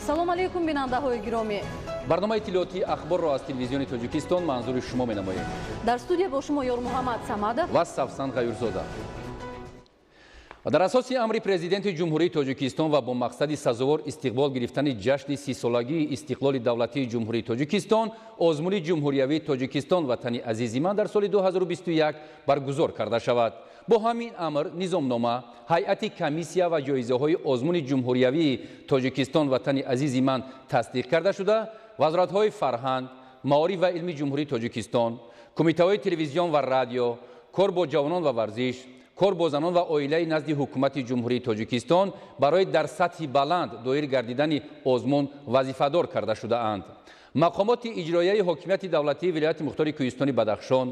салом алейкум бинандаҳои гиромӣ. барномаи иттилоотии ахборро аз телевизиони тоҷикистон манзури шумо менамоем. дар студия бо шумо ёр муҳаммад самадов ва савсан ғаюрзода. дар асоси амри президенти ҷумҳурии тоҷикистон ва бо мақсади сазовор истиқбол гирифтани ҷашни 30-солагии истиқлоли давлатии ҷумҳурии тоҷикистон, озмуни ҷумҳуриявии тоҷикистон ватани азизи ман дар соли 2021 баргузор карда шавад. бо ҳамин амр низомнома, ҳайати комиссия ва ҷоизаҳои озмуни ҷумҳуриявии тоҷикистон ватани азизи ман тасдиқ карда шуда, вазоратҳои фарҳанг, маориф ва илми ҷумҳурии тоҷикистон, кумитаҳои телевизион ва радио, кор бо ҷавонон ва варзиш, кор бо занон ва оилаи назди ҳукумати ҷумҳурии тоҷикистон барои дар сатҳи баланд доир гардидани озмун вазифадор карда шудаанд. мақомоти иҷроияи ҳокимияти давлатии вилояти мухтори кӯҳистони Бадахшон,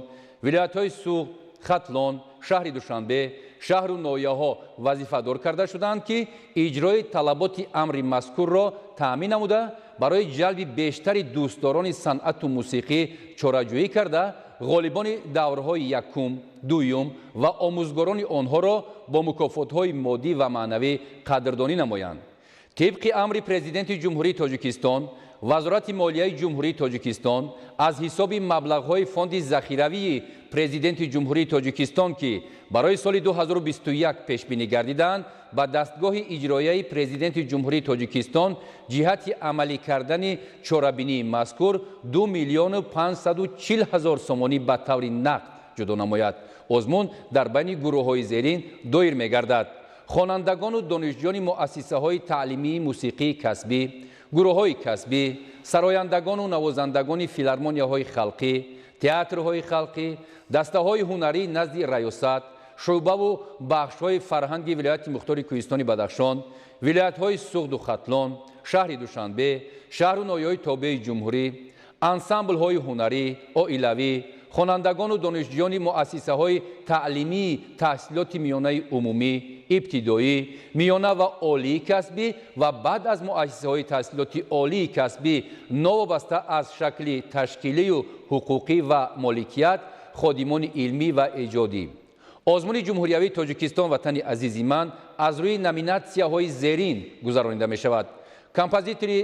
вилоятҳои Суғд, Хатлон, шаҳри Душанбе, шаҳру ноҳияҳо вазифадор карда шуданд, ки иҷрои талаботи амри мазкурро таъмин намуда, барои ҷалби бештари дӯстдорони санъату мусиқӣ чораҷӯӣ карда, ғолибони даврҳои якум, дуюм ва омӯзгорони онҳоро бо мукофотҳои моддӣ ва маънавӣ қадрдонӣ намоянд. тибқи амри президенти ҷумҳурии тоҷикистон, вазорати молияи ҷумҳурии тоҷикистон аз ҳисоби маблағҳои фонди захиравии президенти ҷумҳурии тоҷикистон, ки барои соли 2021 пешбинӣ гардиданд, ба дастгоҳи иҷроияи президенти ҷумҳурии тоҷикистон ҷиҳати амалӣ кардани чорабинии мазкур 2 миллиону 540 ҳазор сомонӣ ба таври нақд ҷудо намояд. озмун дар байни гурӯҳҳои зерин доир мегардад: хонандагону донишҷӯёни муассисаҳои таълимии мусиқии касбӣ, гурӯҳҳои касбӣ, сарояндагону навозандагони филармонияҳои халқӣ, театрҳои халқӣ, дастаҳои ҳунарӣ назди раёсат, шӯъбаву бахшҳои фарҳанги вилояти мухтори кӯҳистони Бадахшон, вилоятҳои Суғду Хатлон, шаҳри Душанбе, шаҳру ноҳияҳои тобеи ҷумҳурӣ, ансамблҳои ҳунарӣ, оилавӣ, хонандагону донишҷӯёни муассисаҳои таълимии таҳсилоти миёнаи умумӣ, ибтидоӣ, миёна ва олии касбӣ ва баъд аз муассисаҳои таҳсилоти олии касбӣ новобаста аз шакли ташкилию ҳуқуқӣ ва моликият, ходимони илмӣ ва эҷодӣ. озмуни ҷумҳуриявии тоҷикистон ватани азизи ман аз рӯи номинатсияҳои зерин гузаронида мешавад: композитори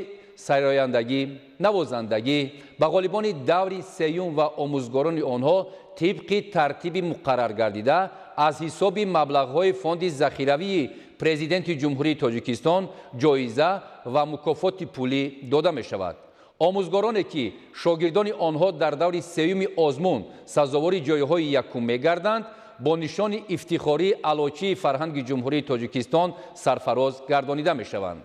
сайрояндагӣ, навозандагӣ ба ғолибони даври сеюм ва омӯзгорони онҳо тибқи тартиби муқаррар гардида аз ҳисоби маблағҳои фонди захиравии президенти ҷумҳурии тоҷикистон ҷоиза ва мукофоти пулӣ дода мешавад. омӯзгороне ки шогирдони онҳо дар даври сеюми озмун сазовори ҷойҳои якум мегарданд, бо нишони ифтихории алочии фарҳанги ҷумҳурии тоҷикистон сарфароз гардонида мешаванд.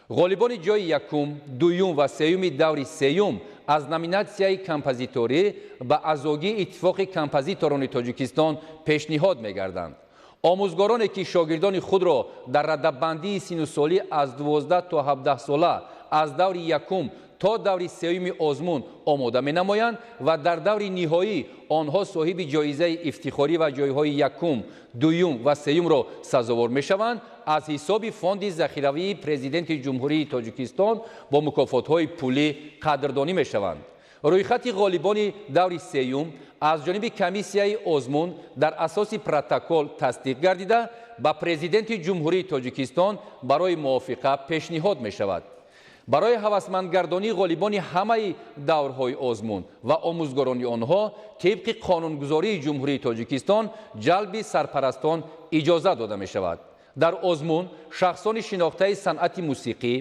ғолибони ҷои якум, дуюм ва сеюми даври сеюм аз номинатсияи композиторӣ ба азогии иттифоқи композиторони тоҷикистон пешниҳод мегарданд. омӯзгороне ки шогирдони худро дар раддабандии синусолӣ аз 12 то 17 сола аз даври якум то даври сеюми озмун омода менамоянд ва дар даври ниҳоӣ онҳо соҳиби ҷоизаи ифтихорӣ ва ҷойҳои якум, дуюм ва сеюмро сазовор мешаванд, аз ҳисоби фонди захиравии президенти ҷумҳурии тоҷикистон бо мукофотҳои пулӣ қадрдонӣ мешаванд. рӯйхати ғолибони даври сеюм аз ҷониби комиссияи озмун дар асоси протокол тасдиқ гардида ба президенти ҷумҳурии тоҷикистон барои мувофиқа пешниҳод мешавад. барои ҳавасмандгардонии ғолибони ҳамаи даврҳои озмун ва омӯзгорони онҳо тибқи қонунгузории ҷумҳурии тоҷикистон ҷалби сарпарастон иҷоза дода мешавад. дар озмун шахсони шинохтаи санъати мусиқӣ,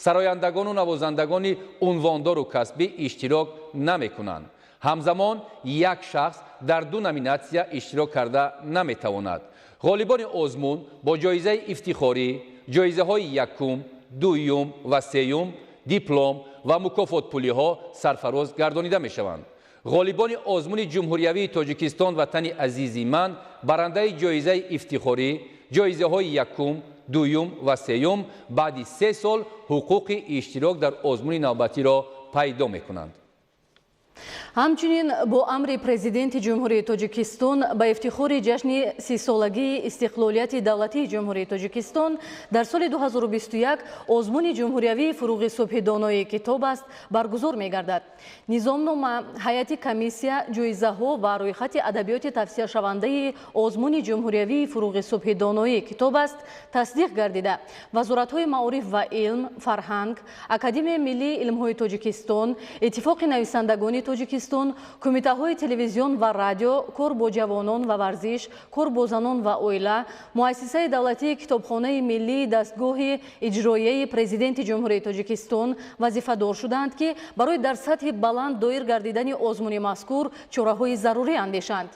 сарояндагону навозандагони унвондору касбӣ иштирок намекунанд. ҳамзамон як шахс дар ду номинатсия иштирок карда наметавонад. ғолибони озмун бо ҷоизаи ифтихорӣ, ҷоизаҳои якум, дуюм ва сеюм, диплом ва мукофотпулиҳо сарфароз гардонида мешаванд. ғолибони озмуни ҷумҳуриявии тоҷикистон ватани азизи ман барандаи ҷоизаи ифтихорӣ, ҷоизаҳои якум, дуюм ва сеюм баъди 3 сол ҳуқуқи иштирок дар озмуни навбатиро пайдо мекунанд. ҳамчунин бо амри президенти ҷумҳурии тоҷикистон ба ифтихори ҷашни 30-солагии истиқлолияти давлатии ҷумҳурии тоҷикистон дар соли 2021 озмуни ҷумҳуриявии фуруғи субҳи доноии китоб аст баргузор мегардад. низомнома ҳайати комиссия ҷоизаҳо ва рӯйхати адабиёти тавсияшавандаи озмуни ҷумҳуриявии фуруғи субҳи доноии китоб аст тасдиқ гардида вазоратҳои маориф ва илм, фарҳанг, академияи миллии илмҳои тоҷикистон, иттифоқи нависандагони тоҷикистон, кумитаҳои телевизион ва радио, кор бо ҷавонон ва варзиш, кор бо занон ва оила, муассисаи давлатии китобхонаи миллии дастгоҳи иҷроияи президенти ҷумҳурии тоҷикистон вазифадор шуданд, ки барои дар сатҳи баланд доир гардидани озмуни мазкур чораҳои зарурӣ андешанд.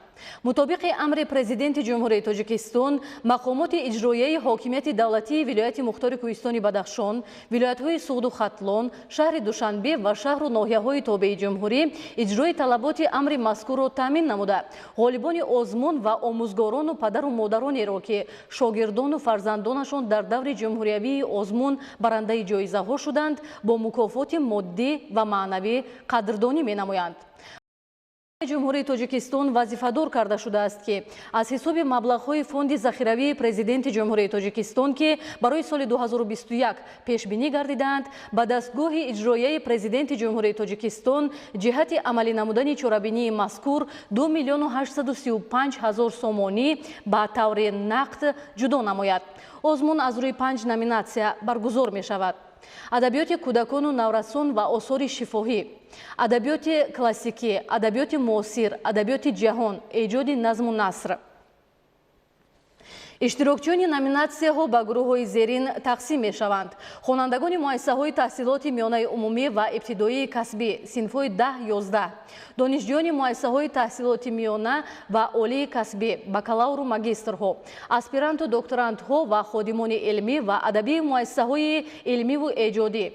мутобиқи амри президенти ҷумҳурии тоҷикистон мақомоти иҷроияи ҳокимияти давлатии вилояти мухтори кӯҳистони Бадахшон, вилоятҳои Суғду Хатлон, шаҳри Душанбе ва шаҳру ноҳияҳои тобеи ҷумҳурӣ иҷрои талаботи амри мазкурро таъмин намуда, ғолибони озмун ва омӯзгорону падару модаронеро, ки шогирдону фарзандонашон дар даври ҷумҳуриявии озмун барандаи ҷоизаҳо шуданд, бо мукофоти моддӣ ва маънавӣ қадрдонӣ менамоянд. ҷумҳурии тоҷикистон вазифадор карда шудааст, ки аз ҳисоби маблағҳои фонди захиравии президенти ҷумҳурии тоҷикистон, ки барои соли 2021 пешбинӣ гардидаанд, ба дастгоҳи иҷроияи президенти ҷумҳурии тоҷикистон ҷиҳати амалӣ намудани чорабинии мазкур 2 миллиону 835 ҳазор сомонӣ ба таври нақд ҷудо намояд. озмун аз рӯи 5 номинатсия баргузор мешавад: адабиёти кӯдакону наврасон ва осори шифоҳӣ, адабиёти классикӣ, адабиёти муосир, адабиёти ҷаҳон, эҷоди назму наср. иштирокчиёни номинатсияҳо ба гурӯҳҳои зерин тақсим мешаванд: хонандагони муассисаҳои таҳсилоти миёнаи умумӣ ва ибтидоии касбӣ синфҳои 10-11, донишҷӯёни муассисаҳои таҳсилоти миёна ва олии касбӣ, бакалавру магистрҳо, аспиранту докторантҳо ва ходимони илмӣ ва адабии муассисаҳои илмиву эҷодӣ,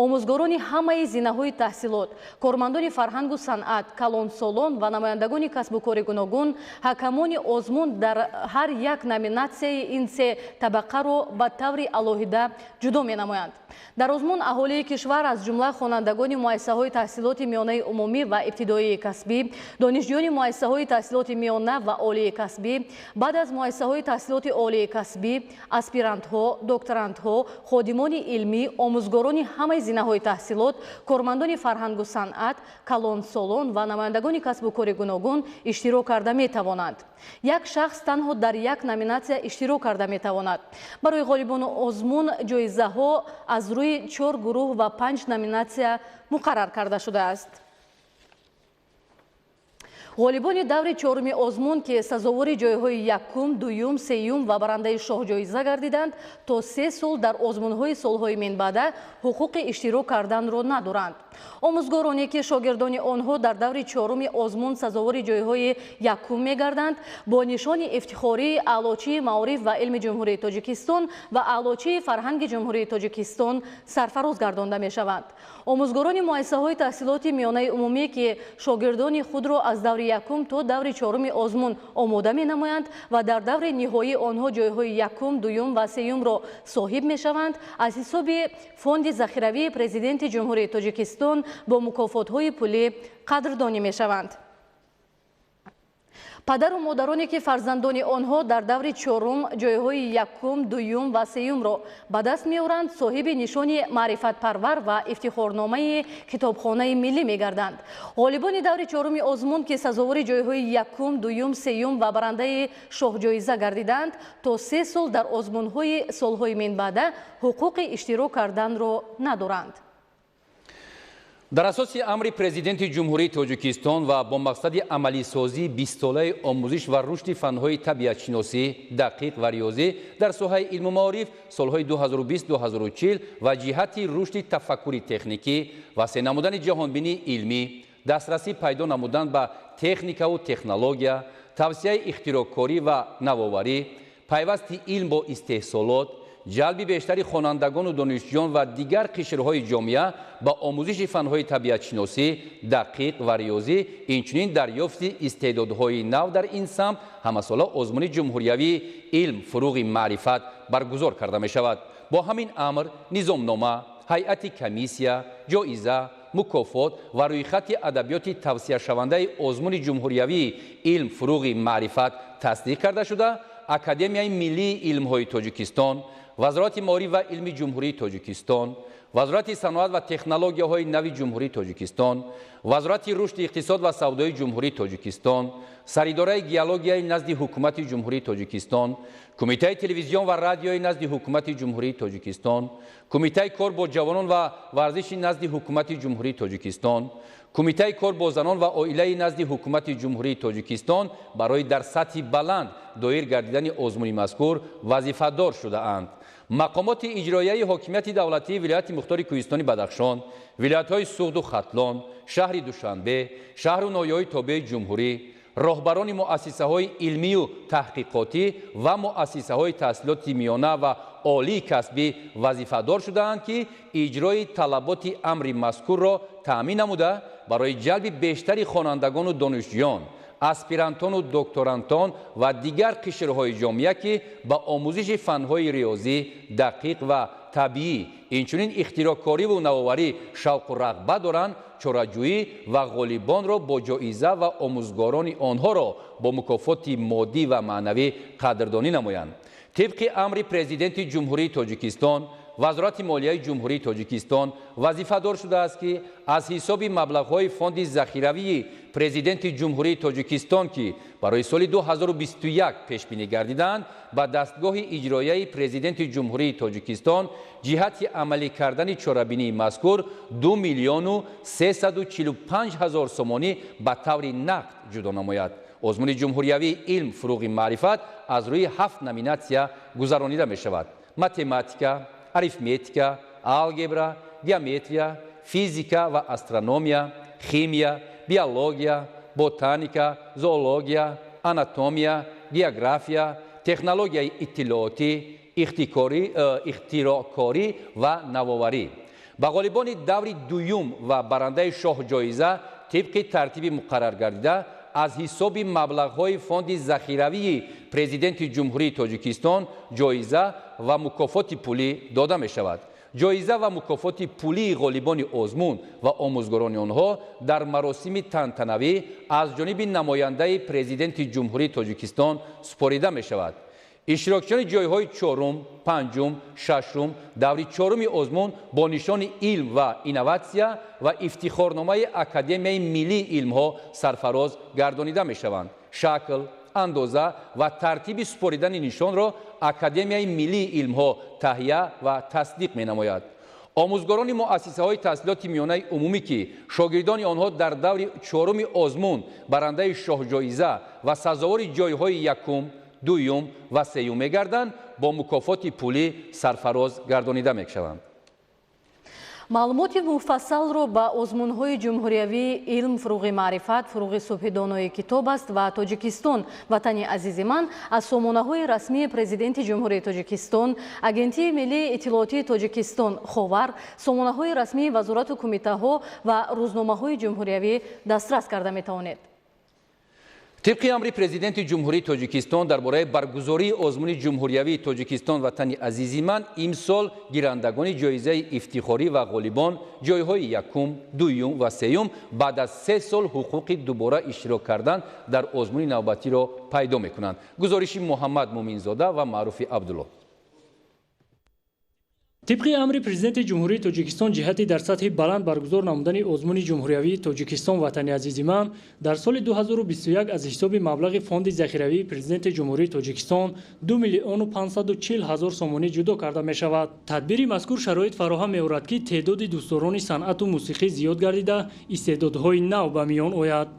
омӯзгорони ҳамаи зинаҳои таҳсилот, кормандони фарҳангу санъат, калонсолон ва намояндагони касбу кори гуногун, ҳакамони озмун дар ҳар як номинатсияи ин се табақаро ба таври алоҳида ҷудо менамоянд. дар озмун аҳолии кишвар аз ҷумла хонандагони муассисаҳои таҳсилоти миёнаи умумӣ ва ибтидоии касбӣ, донишҷӯёни муассисаҳои таҳсилоти миёна ва олии касбӣ, баъд аз муассисаҳои таҳсилоти олии касбӣ, аспирантҳо, докторантҳо, ходимони илмӣ, омӯзгорони ҳамаи зинаҳои таҳсилот, кормандони фарҳангу санъат, калонсолон ва намояндагони касбу кори гуногун иштирок карда метавонанд. як шахс танҳо дар як номинатсия иштирок карда метавонад. барои ғолибони озмун ҷоизаҳо аз рӯи 4 гурӯҳ ва 5 номинатсия муқаррар карда шудааст. ғолибони даври чоруми озмун, ки сазовори ҷойҳои якум, дуюм, сеюм ва барандаи шоҳҷоиза гардиданд, то 3 сол дар озмунҳои солҳои минбаъда ҳуқуқи иштирок карданро надоранд. омӯзгороне, ки шогирдони онҳо дар даври чоруми озмун сазовори ҷойҳои якум мегарданд, бо нишони ифтихории аълочии маориф ва илми ҷумҳурии тоҷикистон ва аълочии фарҳанги ҷумҳурии тоҷикистон сарфароз гардонда мешаванд. омӯзгорони муассисаҳои таҳсилоти миёнаи умумӣ, ки шогирдони худро аз даври якум то даври чоруми озмун омода менамоянд ва дар даври ниҳоӣ онҳо ҷойҳои якум, дуюм ва сеюмро соҳиб мешаванд, аз ҳисоби фонди захиравии президенти ҷумҳурии тоҷикистон бо мукофотҳои пулӣ қадрдонӣ мешаванд. падару модароне, ки фарзандони онҳо дар даври чорум ҷойҳои якум, дуюм ва сеюмро ба даст меоранд, соҳиби нишони маърифатпарвар ва ифтихорномаи китобхонаи миллӣ мегарданд. ғолибони даври чоруми озмун, ки сазовори ҷойҳои якум, дуюм, сеюм ва барандаи шоҳҷоиза гардиданд, то 3 сол дар озмунҳои солҳои минбаъда ҳуқуқи иштирок карданро надоранд. дар асоси амри президенти ҷумҳурии тоҷикистон ва бо мақсади амалисозии 20-солаи омӯзиш ва рушди фанҳои табиатшиносӣ, дақиқ ва риёзӣ дар соҳаи илму маориф солҳои 2020-2040 ва ҷиҳати рушди тафаккури техникӣ, васеъ намудани ҷаҳонбинии илмӣ, дастрасӣ пайдо намудан ба техникаву технология, тавсияи ихтироъкорӣ ва навоварӣ, пайвасти илм бо истеҳсолот, ҷалби бештари хонандагону донишҷӯён ва дигар қишрҳои ҷомеа ба омӯзиши фанҳои табиатшиносӣ, дақиқ ва риёзӣ, инчунин дарёфти истеъдодҳои нав дар ин самт ҳамасола озмуни ҷумҳуриявии илм, фуруғи маърифат баргузор карда мешавад. бо ҳамин амр низомнома, ҳайати комиссия, ҷоиза, мукофот ва рӯйхати адабиёти тавсияшавандаи озмуни ҷумҳуриявии илм, фуруғи маърифат тасдиқ карда шуда, Академияи миллии илмҳои Тоҷикистон, Вазорати Моориф ва илми Ҷумҳурии Тоҷикистон, Вазорати саноат ва технологияҳои нави Ҷумҳурии Тоҷикистон, Вазорати рушди иқтисод ва савдои Ҷумҳурии Тоҷикистон, Саридораи геологияи назди ҳукумати Ҷумҳурии Тоҷикистон, Кумитаи телевизион ва радиои назди ҳукумати Ҷумҳурии Тоҷикистон, Кумитаи кор бо ҷавонон ва варзиши назди ҳукумати Ҷумҳурии Тоҷикистон, Кумитаи кор бо занон ва оилаи назди ҳукумати Ҷумҳурии Тоҷикистон барои дар сатҳи баланд доир гардидани озмуни мазкур вазифадор шудаанд. Мақомоти иҷроияи ҳокимияти давлатии вилояти мухтори Кӯҳистони Бадахшон, вилоятҳои Суғду Хатлон, шаҳри Душанбе, шаҳру ноҳияҳои тобеи Ҷумҳурӣ, роҳбарони муассисаҳои илмию таҳқиқотӣ ва муассисаҳои таҳсилоти миёна ва олии касбӣ вазифадор шудаанд, ки иҷрои талаботи амри мазкурро таъмин намуда, барои ҷалби бештари хонандагону донишҷӯён, аспирантону докторантон ва дигар қишрҳои ҷомеа, ки ба омӯзиши фанҳои риёзӣ, дақиқ ва табиӣ, инчунин ихтироъкориву навоварӣ шавқу рағбат доранд, чораҷӯӣ ва ғолибонро бо ҷоиза ва омӯзгорони онҳоро бо мукофоти моддӣ ва маънавӣ қадрдонӣ намоянд. Тибқи амри президенти Ҷумҳурии Тоҷикистон, Вазорати молияи Ҷумҳурии Тоҷикистон вазифадор шудааст, ки аз ҳисоби маблағҳои фонди захиравии президенти Ҷумҳурии Тоҷикистон, ки барои соли 2021 пешбинӣ гардиданд, ба дастгоҳи иҷроияи президенти Ҷумҳурии Тоҷикистон ҷиҳати амалӣ кардани чорабинии мазкур 2 миллиону 345 ҳазор сомонӣ ба таври нақд ҷудо намояд. Озмуни ҷумҳуриявии илм, фуруғи маърифат аз рӯи 7 номинатсия гузаронида мешавад: математика, арифметика, алгебра, геометрия, физика ва астрономия, химия, биология, ботаника, зоология, анатомия, география, технологияи иттилоотӣ, ихтироъкорӣ ва навоварӣ. Ба ғолибони даври дуюм ва барандаи шоҳ-ҷоиза тибқи тартиби муқаррар гардида аз ҳисоби маблағҳои фонди захиравии президенти Ҷумҳурии Тоҷикистон ҷоиза ва мукофоти пулӣ дода мешавад. ҷоиза ва мукофоти пулии ғолибони озмун ва омӯзгорони онҳо дар маросими тантанавӣ аз ҷониби намояндаи президенти Ҷумҳурии Тоҷикистон супорида мешавад. иштирокчиёни ҷойҳои чорум, панҷум, шашум даври чоруми озмун бо нишони илм ва инноватсия ва ифтихорномаи Академияи миллии илмҳо сарфароз гардонида мешаванд. Шакл, андоза ва тартиби супоридани нишонро Академияи миллии илмҳо таҳия ва тасдиқ менамояд. омӯзгорони муассисаҳои таҳсилоти миёнаи умумӣ, ки шогирдони онҳо дар даври чоруми озмун барандаи шоҳҷоиза ва сазовори ҷойҳои якум, дуюм ва сеюм мегарданд, бо мукофоти пулӣ сарфароз гардонида мешаванд. маълумоти муфассалро ба озмунҳои ҷумҳуриявии илм, фуруғи маърифат, фуруғи субҳи донои китоб аст ва Тоҷикистон, ватани азизи ман, аз сомонаҳои расмии президенти Ҷумҳурии Тоҷикистон, Агентии миллии иттилоотии Тоҷикистон Ховар, сомонаҳои расмии вазорату кумитаҳо ва рӯзномаҳои ҷумҳуриявӣ дастрас карда метавонед. тибқи амри президенти Ҷумҳурии Тоҷикистон дар бораи баргузории озмуни ҷумҳуриявии Тоҷикистон ватани азизи ман, имсол гирандагони ҷоизаи ифтихорӣ ва ғолибон ҷойҳои якум, дуюм ва сеюм баъд аз 3 сол ҳуқуқи дубора иштирок кардан дар озмуни навбатиро пайдо мекунанд. гузориши Муҳаммад Муминзода ва Маъруфи Абдулло. тибқи амри президенти Ҷумҳурии Тоҷикистон ҷиҳати дар сатҳи баланд баргузор намудани озмуни ҷумҳуриявии Тоҷикистон ватани азизи ман дар соли 2021 аз ҳисоби маблағи фонди захиравии президенти Ҷумҳурии Тоҷикистон 2 миллиону 540 ҳазор сомонӣ ҷудо карда мешавад. Тадбири мазкур шароит фароҳам меорад, ки теъдоди дӯстдорони санъату мусиқӣ зиёд гардида, истеъдодҳои нав ба миён ояд.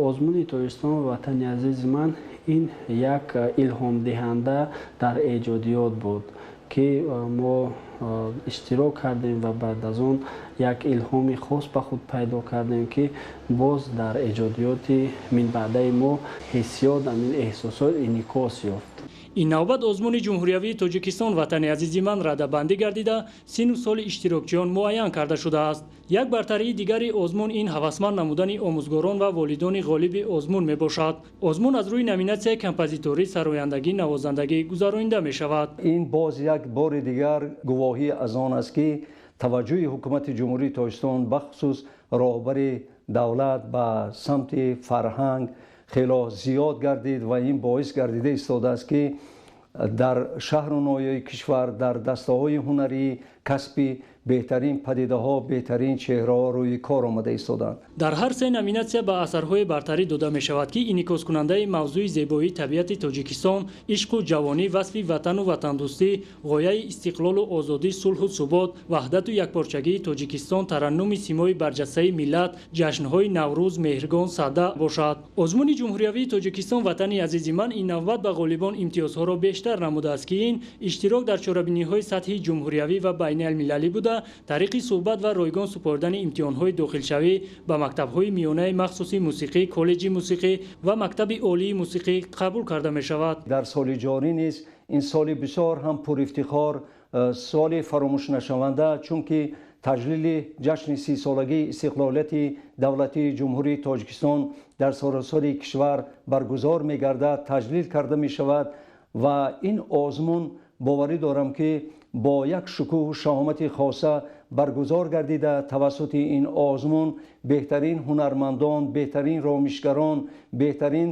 озмуни Тоҷикистон ватани азизи ман ин як илҳомдиҳанда дар эҷодиёт буд, ки мо иштирок кардем ва баъд аз он як илҳоми хос ба худ пайдо кардем, ки боз дар эҷодиёти минбаъдаи мо ҳиссиёт, амин эҳсосот инъикос ёфт. ин навбат озмуни ҷумҳуриявии тоҷикистон ватани азизи ман радабандӣ гардида сину соли иштирокчиён муайян карда шудааст. як бартарии дигари озмун ин ҳавасманд намудани омӯзгорон ва волидони ғолиби озмун мебошад. озмун аз рӯи номинатсияи композиторӣ, сарояндагӣ, навозандагӣ гузаронида мешавад. ин боз як бори дигар гувоҳӣ аз он аст ки таваҷҷӯҳи ҳукумати ҷумҳурии тоҷикистон бахусус роҳбари давлат ба самти фарҳанг хело зиёд гардид ва ин боис гардида истодааст ки дар шаҳру ноҳияи кишвар дар дастаҳои ҳунарӣ касби беҳтарин падидаҳо, беҳтарин чеҳраҳо рӯи кор омада истоданд. дар ҳар се номинатсия ба асарҳои бартарӣ дода мешавад ки инъикоскунандаи мавзӯи зебоии табиати тоҷикистон, ишқу ҷавонӣ, васфи ватану ватандӯстӣ, ғояи истиқлолу озодӣ, сулҳу субот, ваҳдату якпорчагии тоҷикистон, тараннуми симои барҷастаи миллат, ҷашнҳои Наврӯз, Меҳригон, Садда бошад. озмуни ҷумҳуриявии тоҷикистон ватани азизи ман ин навбат ба ғолибон имтиёзҳоро бештар намудааст ки ин иштирок дар чорабиниҳои сатҳи ҷумҳуриявӣ ва байналмилалӣ буда тариқи суҳбат ва ройгон супоридани имтиҳонҳои дохилшавӣ ба мактабҳои миёнаи махсуси мусиқӣ, коллеҷи мусиқӣ ва мактаби олии мусиқӣ қабул карда мешавад. дар соли ҷорӣ низ ин соли бисёр ҳам пурифтихор, соли фаромӯшнашаванда, чунки таҷлили ҷашни 30-солагии истиқлолияти давлатии ҷумҳурии тоҷикистон дар саросари кишвар баргузор мегардад, таҷлил карда мешавад ва ин озмун боварӣ дорам ки бо як шукӯҳу шаҳомати хоса баргузор гардида тавассути ин озмун беҳтарин ҳунармандон, беҳтарин ромишгарон, беҳтарин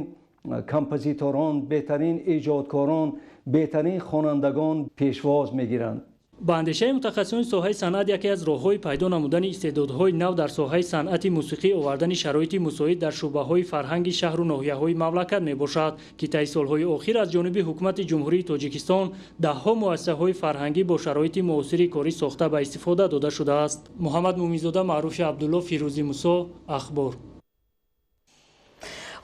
композиторон, беҳтарин иҷодкорон, беҳтарин хонандагон пешвоз мегиранд. ба андешаи мутахассисони соҳаи санъат яке аз роҳҳои пайдо намудани истеъдодҳои нав дар соҳаи санъати мусиқӣ овардани шароити мусоид дар шуъбаҳои фарҳанги шаҳру ноҳияҳои мамлакат мебошад ки таи солҳои охир аз ҷониби ҳукумати ҷумҳурии тоҷикистон даҳҳо муассисаҳои фарҳангӣ бо шароити муосири корӣ сохта ба истифода дода шудааст. муҳаммад муминзода, маъруфи Абдулло, Фирӯзи Мусо, Ахбор.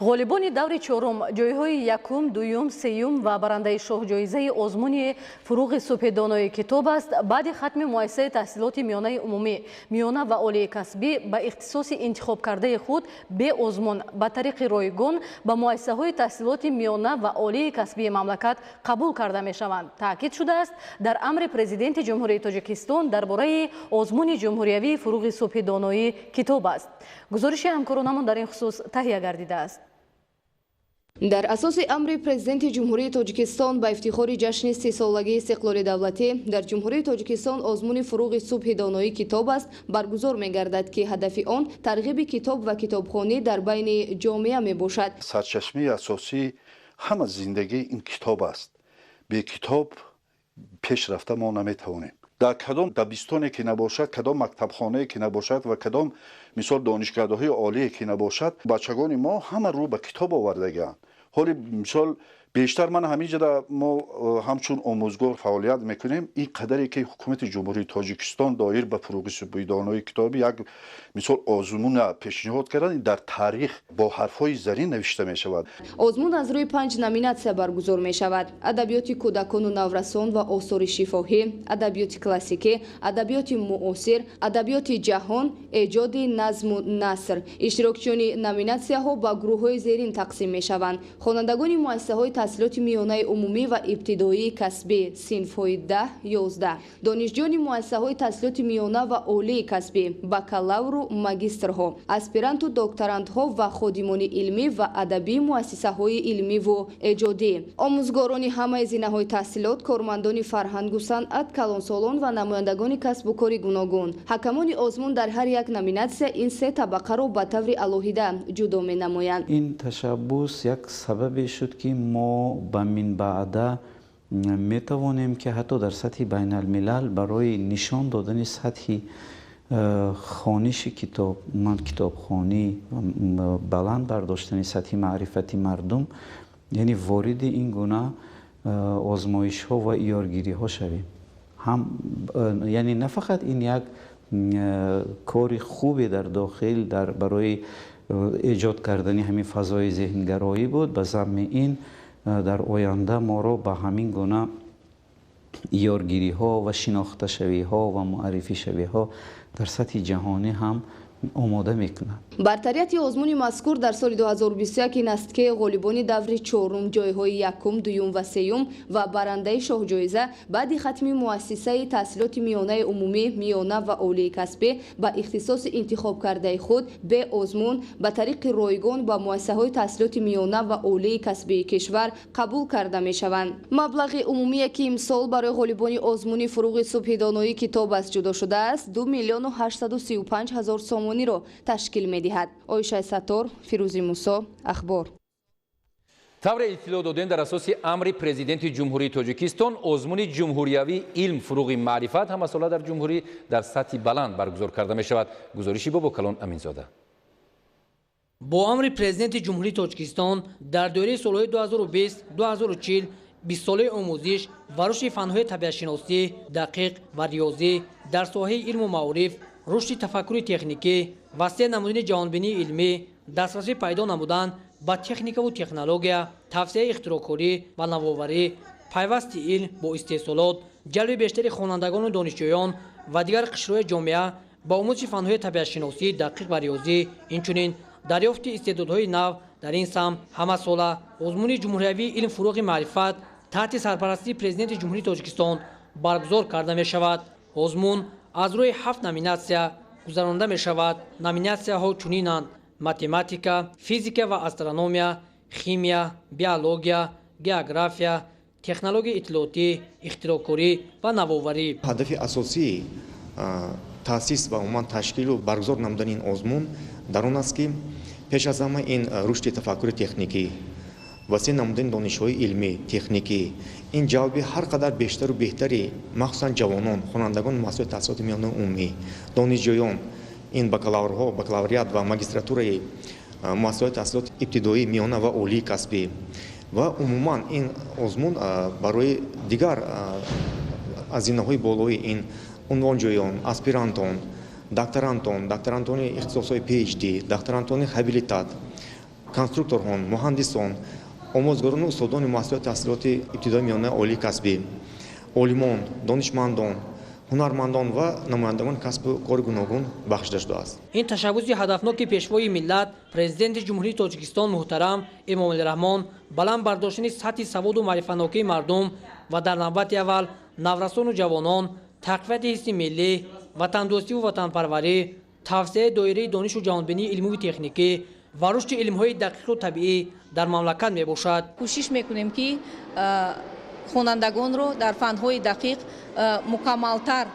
ғолибони даври чорум, ҷойҳои якум, дуюм, сеюм ва барандаи шоҳҷоизаи озмуни фуруғи субҳи донои китоб аст. баъди хатми муассисаи таҳсилоти миёнаи умумӣ, миёна ва олии касбӣ ба ихтисоси интихобкардаи худ бе озмун ба тариқи ройгон ба муассисаҳои таҳсилоти миёна ва олии касбии мамлакат қабул карда мешаванд. таъкид шудааст дар амри президенти ҷумҳурии Тоҷикистон дар бораи озмуни ҷумҳуриявии фуруғи субҳи донои китоб аст. гузориши ҳамкоронамон дар ин хусус таҳия гардидааст. дар асоси амри президенти ҷумҳурии Тоҷикистон ба ифтихори ҷашни 30-солагии истиқлоли давлатӣ дар ҷумҳурии Тоҷикистон озмуни фуруғи субҳи донои китоб аст баргузор мегардад ки ҳадафи он тарғиби китоб ва китобхонӣ дар байни ҷомеа мебошад. сарчашмаи асосии ҳама зиндагӣ ин китоб аст. бе китоб пеш рафта мо наметавонем. дар кадом дабистоне ки набошад, кадом мактабхонае ки набошад ва кадом мисол донишгаҳҳои олие ки набошад, бачагони мо ҳама рӯ ба китоб овардаганд. ҳоли мисол бештар ман ҳаминҷода мо ҳамчун омӯзгор фаъолият мекунем. ин қадаре ки ҳукумати ҷумҳурии Тоҷикистон доир ба фуруғи субҳи донои китоби як мисол озмуна пешниҳод карданд, дар таърих бо ҳарфҳои зарин навишта мешавад. озмун аз рӯи 5 номинатсия баргузор мешавад: адабиёти кӯдакону наврасон ва осори шифоҳӣ, адабиёти классикӣ, адабиёти муосир, адабиёти ҷаҳон, эҷоди назму наср. иштирокчиёни номинатсияҳо ба гурӯҳҳои зерин тақсим мешаванд: хонандагони муассисаҳои таҳсилоти миёнаи умумӣ ва ибтидоии касбӣ синфҳои 10-11, донишҷӯёни муассисаҳои таҳсилоти миёна ва олии касбӣ, бакалавру магистрҳо, аспиранту докторантҳо ва ходимони илмӣ ва адабии муассисаҳои илмиву эҷодӣ, омӯзгорони ҳамаи зинаҳои таҳсилот, кормандони фарҳангу санъат, калонсолон ва намояндагони касбу кори гуногун. ҳакамони озмун дар ҳар як номинатсия ин се табақаро ба таври алоҳида ҷудо менамоянд. ин ташаббус як сабабе шуд ки мо ба минбаъда метавонем ки ҳатто дар сатҳи байналмилал барои нишон додани сатҳи хониши китоб, китобхонӣ, баланд бардоштани сатҳи маърифати мардум, яъне вориди ин гуна озмоишҳо ва иёргириҳо шавем. яъне на фақат ин як кори хубе дар дохил барои эҷод кардани ҳамин фазои зеҳнгароӣ буд, ба замми ин дар оянда моро ба ҳамин гуна иёргириҳо ва шинохташавиҳо ва муаррифишавиҳо дар сатҳи ҷаҳонӣ ҳам آماده میکنند. бартариати озмуни мазкур дар соли 2021 ин аст ки ғолибони даври чорум, ҷойҳои якум, дуюм ва сеюм ва барандаи шоҳҷоиза баъди хатми муассисаи таҳсилоти миёнаи умумӣ, миёна ва олии касбӣ ба ихтисоси интихобкардаи худ бе озмун ба тариқи ройгон ба муассисаҳои таҳсилоти миёна ва олии касбии кишвар қабул карда мешаванд. маблағи умумие ки имсол барои ғолибони озмуни фуруғи субҳи донои китобас ҷудо шудааст 2 млн 835 000 сомониро ташкил медиҳад. Ойша Сатор, Фирӯзи Мусо, Ахбор. тавре иттилоъ додем дар асоси амри президенти ҷумҳурии тоҷикистон озмуни ҷумҳуриявӣ илм фуруғи маърифат ҳамасола дар ҷумҳурӣ дар сатҳи баланд баргузор карда мешавад. гузориши бобокалон аминзода. бо амри президенти ҷумҳурии тоҷикистон дар доираи солҳои 2020-2040 20-солаи омӯзиш ва рушди фанҳои табиатшиносӣ, дақиқ ва риёзӣ дар соҳаи илму маориф, рушди тафаккури техникӣ, васеъ намудани ҷаҳонбинии илмӣ, дастрасӣ пайдо намудан ба техникаву технология, тавсеаи ихтироъкорӣ ва навоварӣ, пайвасти илм бо истеҳсолот, ҷалби бештари хонандагону донишҷӯён ва дигар қишрҳои ҷомеа ба омӯзиши фанҳои табиатшиносӣ, дақиқ ва риёзӣ, инчунин дарёфти истеъдодҳои нав дар ин самт ҳамасола озмуни ҷумҳуриявии илм фуруғи маърифат таҳти сарпарастии президенти ҷумҳурии тоҷикистон баргузор карда мешавад. озмун аз рӯи 7 номинатсия гузаронида мешавад. номинатсияҳо чунинанд: математика, физика ва астрономия, химия, биология, география, технологияи иттилоотӣ, ихтироъкорӣ ва навоварӣ. ҳадафи асосии таъсис ва умуман ташкилу баргузор намудани ин озмун дар он аст ки пеш аз ҳама ин рушди тафаккури техникӣ, васеъ намудани донишҳои илмӣ, техникӣ, ин ҷавби ҳар қадар бештару беҳтари махсусан ҷавонон, хонандагони муассисаҳои таҳсилоти миёнаи умумӣ, донишҷӯён, ин бакалаврҳо, бакалавриат ва магистратураи муассисаҳои таҳсилоти ибтидоӣ, миёна ва олии касбӣ ва умуман ин озмун барои дигар азинаҳои болои ин унвонҷӯён, аспирантон, докторантони ихтисосҳои PhD, докторантони ҳабилитат, конструкторҳон, муҳандисон, омӯзгорону устодони муассисаҳои таҳсилоти ибтидои миёнаи олии касбӣ, олимон, донишмандон, ҳунармандон ва намояндагони касбу кори гуногун бахшида шудааст. ин ташаббуси ҳадафноки пешвои миллат президенти ҷумҳурии тоҷикистон муҳтарам Эмомалираҳмон баланд бардоштани сатҳи саводу маърифатнокии мардум ва дар навбати аввал наврасону ҷавонон, тақвияти ҳисси миллӣ, ватандӯстиву ватанпарварӣ, тавсеаи доираи донишу ҷаҳонбинии илмуву техникӣ ва рушди илмҳои дақиқу табиӣ дар мамлакат мебошад. кӯшиш мекунем ки хонандагонро дар фанҳои дақиқ мукаммалтар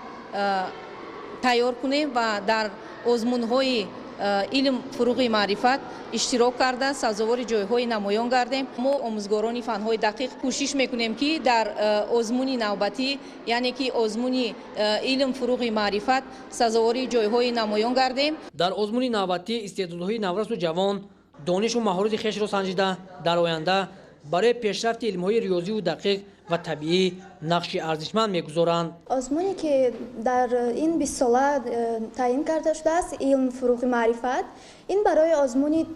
тайёр кунем ва дар озмунҳои илм фуруғи маърифат иштирок карда савзавори ҷойҳои намоён гардем. мо омӯзгорони фанҳои дақиқ кӯшиш мекунем ки дар озмуни навбатӣ, яъне ки озмуни илм фуруғи маърифат савзавори ҷойҳои намоён гардем. дар озмуни навбатӣ истеъдодҳои наврасу ҷавон донишу маҳорати хешро санҷида дар оянда барои пешрафти илмҳои риёзиву дақиқ ва табиӣ нақши арзишманд мегузоранд. озмуне ки дар ин 20 сола таъин карда шудааст, илм фуруғи маърифат, ин барои озмуни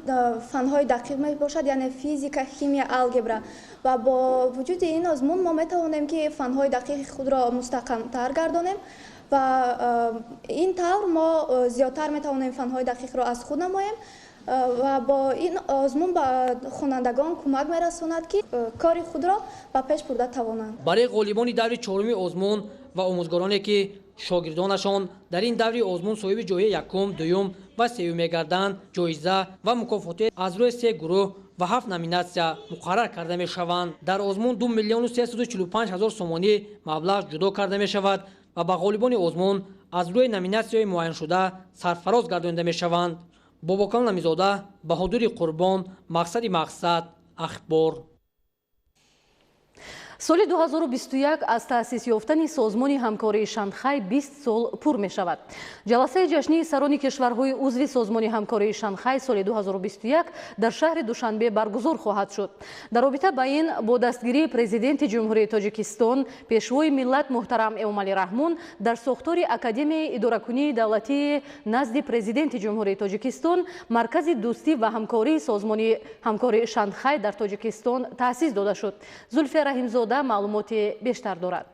фанҳои дақиқ мебошад, яъне физика, химия, алгебра ва бо вуҷуди ин озмун мо метавонем ки фанҳои дақиқи худро мустаҳкамтар гардонем ва ин тавр мо зиёдтар метавонем фанҳои дақиқро аз худ намоем ва бо ин озмун ба хонандагон кӯмак мерасонад ки кори худро ба пеш бурда тавонанд. барои ғолибони даври чоруми озмун ва омӯзгороне ки шогирдонашон дар ин даври озмун соҳиби ҷойҳаи якум, дуюм ва сеюм мегарданд, ҷоиза ва мукофоте аз рӯи 3 гурӯҳ ва 7 номинатсия муқаррар карда мешаванд. дар озмун 2 млн 345 000 сомонӣ маблағ ҷудо карда мешавад ва ба ғолибони озмун аз рӯи номинатсияҳои муайяншуда сарфароз гардонида мешаванд. бобокалон амизода, баҳодури Қурбон, мақсади мақсад, Ахбор. соли 2021 аз таъсис ёфтани созмони ҳамкории Шанхай 20 сол пур мешавад. ҷаласаи ҷашнии сарони кишварҳои узви созмони ҳамкории Шанхай соли 2021 дар шаҳри Душанбе баргузор хоҳад шуд. дар робита ба ин бо дастгирии президенти ҷумҳурии Тоҷикистон пешвои миллат муҳтарам Эмомалӣ Раҳмон дар сохтори Академияи идоракунии давлатии назди президенти ҷумҳурии Тоҷикистон маркази дӯстӣ ва ҳамкории созмони ҳамкории Шанхай дар Тоҷикистон таъсис дода шуд. Зульфия Раҳимзода маълумоти бештар дорад.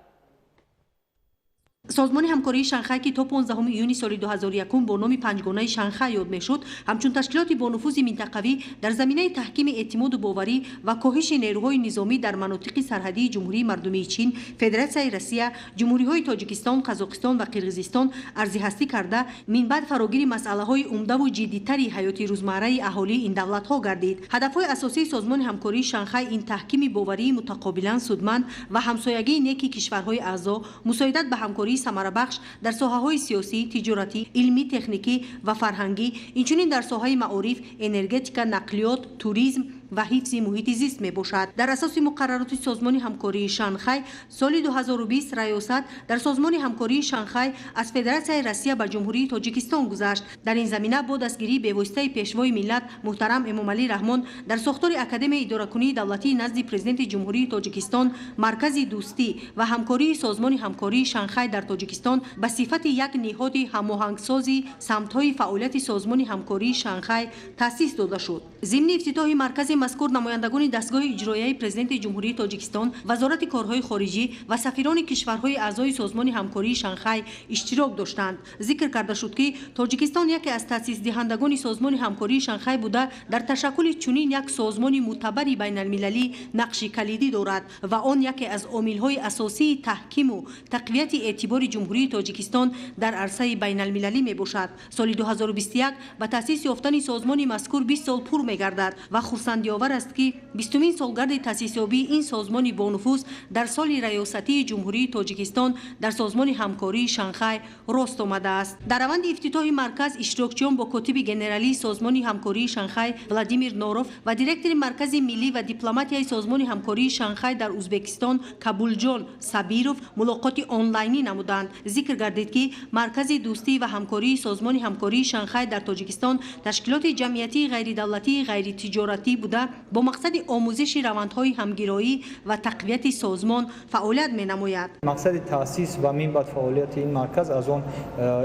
созмони ҳамкории шанхай ки то 15 июни соли 2001 бо номи панҷгонаи шанхай ёд мешуд, ҳамчун ташкилоти бонуфузи минтақавӣ дар заминаи таҳкими эътимоду боварӣ ва коҳиши нерӯҳои низомӣ дар манотиқи сарҳадии ҷумҳурии мардумии Чин, Федератсияи Россия, ҷумҳуриҳои Тоҷикистон, Қазоқистон ва Қирғизистон арзиҳастӣ карда, минбаъд фарогири масъалаҳои умдаву ҷиддитари ҳаёти рӯзмарраи аҳолии ин давлатҳо гардид. ҳадафҳои асосии созмони ҳамкории шанхай ин таҳкими боварии мутақобилан судманд ва ҳамсоягии неки кишварҳои аъзо, мусоидат ба ҳамкории самарабахш дар соҳаҳои сиёсӣ, тиҷоратӣ, илмӣ, техникӣ ва фарҳангӣ, инчунин дар соҳаи маориф, энергетика, нақлиёт, туризм ва ҳифзи муҳити зист мебошад. дар асоси муқаррароти созмони ҳамкории шанхай соли 2020 раёсат дар созмони ҳамкории шанхай аз Федератсияи Россия ба ҷумҳурии Тоҷикистон гузашт. дар ин замина бо дастгирии бевоситаи пешвои миллат муҳтарам Эмомалӣ Раҳмон дар сохтори Академияи идоракунии давлатии назди Президенти ҷумҳурии Тоҷикистон маркази дӯстӣ ва ҳамкории созмони ҳамкории шанхай дар Тоҷикистон ба сифати як ниҳоди ҳамоҳангсози самтҳои фаъолияти созмони ҳамкории шанхай таъсис дода шуд. зимни ифтитоҳи маркази мазкур намояндагони дастгоҳи иҷроияи Президенти ҷумҳурии Тоҷикистон, Вазорати корҳои хориҷӣ ва сафирони кишварҳои аъзои созмони ҳамкории шанхай иштирок доштанд. зикр карда шуд ки Тоҷикистон яке аз таъсисдиҳандагони созмони ҳамкории шанхай буда дар ташаккули чунин як созмони мӯътабари байналмилалӣ нақши калидӣ дорад ва он яке аз омилҳои асосии таҳкиму тақвияти эътибори ҷумҳурии Тоҷикистон дар арсаи байналмилалӣ мебошад. соли 2021 ба таъсис ёфтани созмони мазкур 20 сол пур мегардад ва хурсандиовар аст ки 20-мин солгарди таъсисёбии ин созмони бонуфуз дар соли раёсатии ҷумҳурии Тоҷикистон дар созмони ҳамкории шанхай рост омадааст. дар раванди ифтитоҳи марказ иштирокчиён бо котиби генералии созмони ҳамкории шанхай Владимир Норов ва директори маркази миллӣ ва дипломатияи созмони ҳамкории шанхай дар Узбекистон Кабулҷон Сабиров мулоқоти онлайнӣ намуданд. зикр гардид ки маркази дӯстӣ ва ҳамкории созмони ҳамкории шанхай дар Тоҷикистон ташкилоти ҷамъиятии ғайридавлатии ғайритиҷоратӣ буда бо мақсади омӯзиши равандҳои ҳамгироӣ ва тақвияти созмон фаъолият менамояд. мақсади таъсис ва минбаъд фаъолияти ин марказ аз он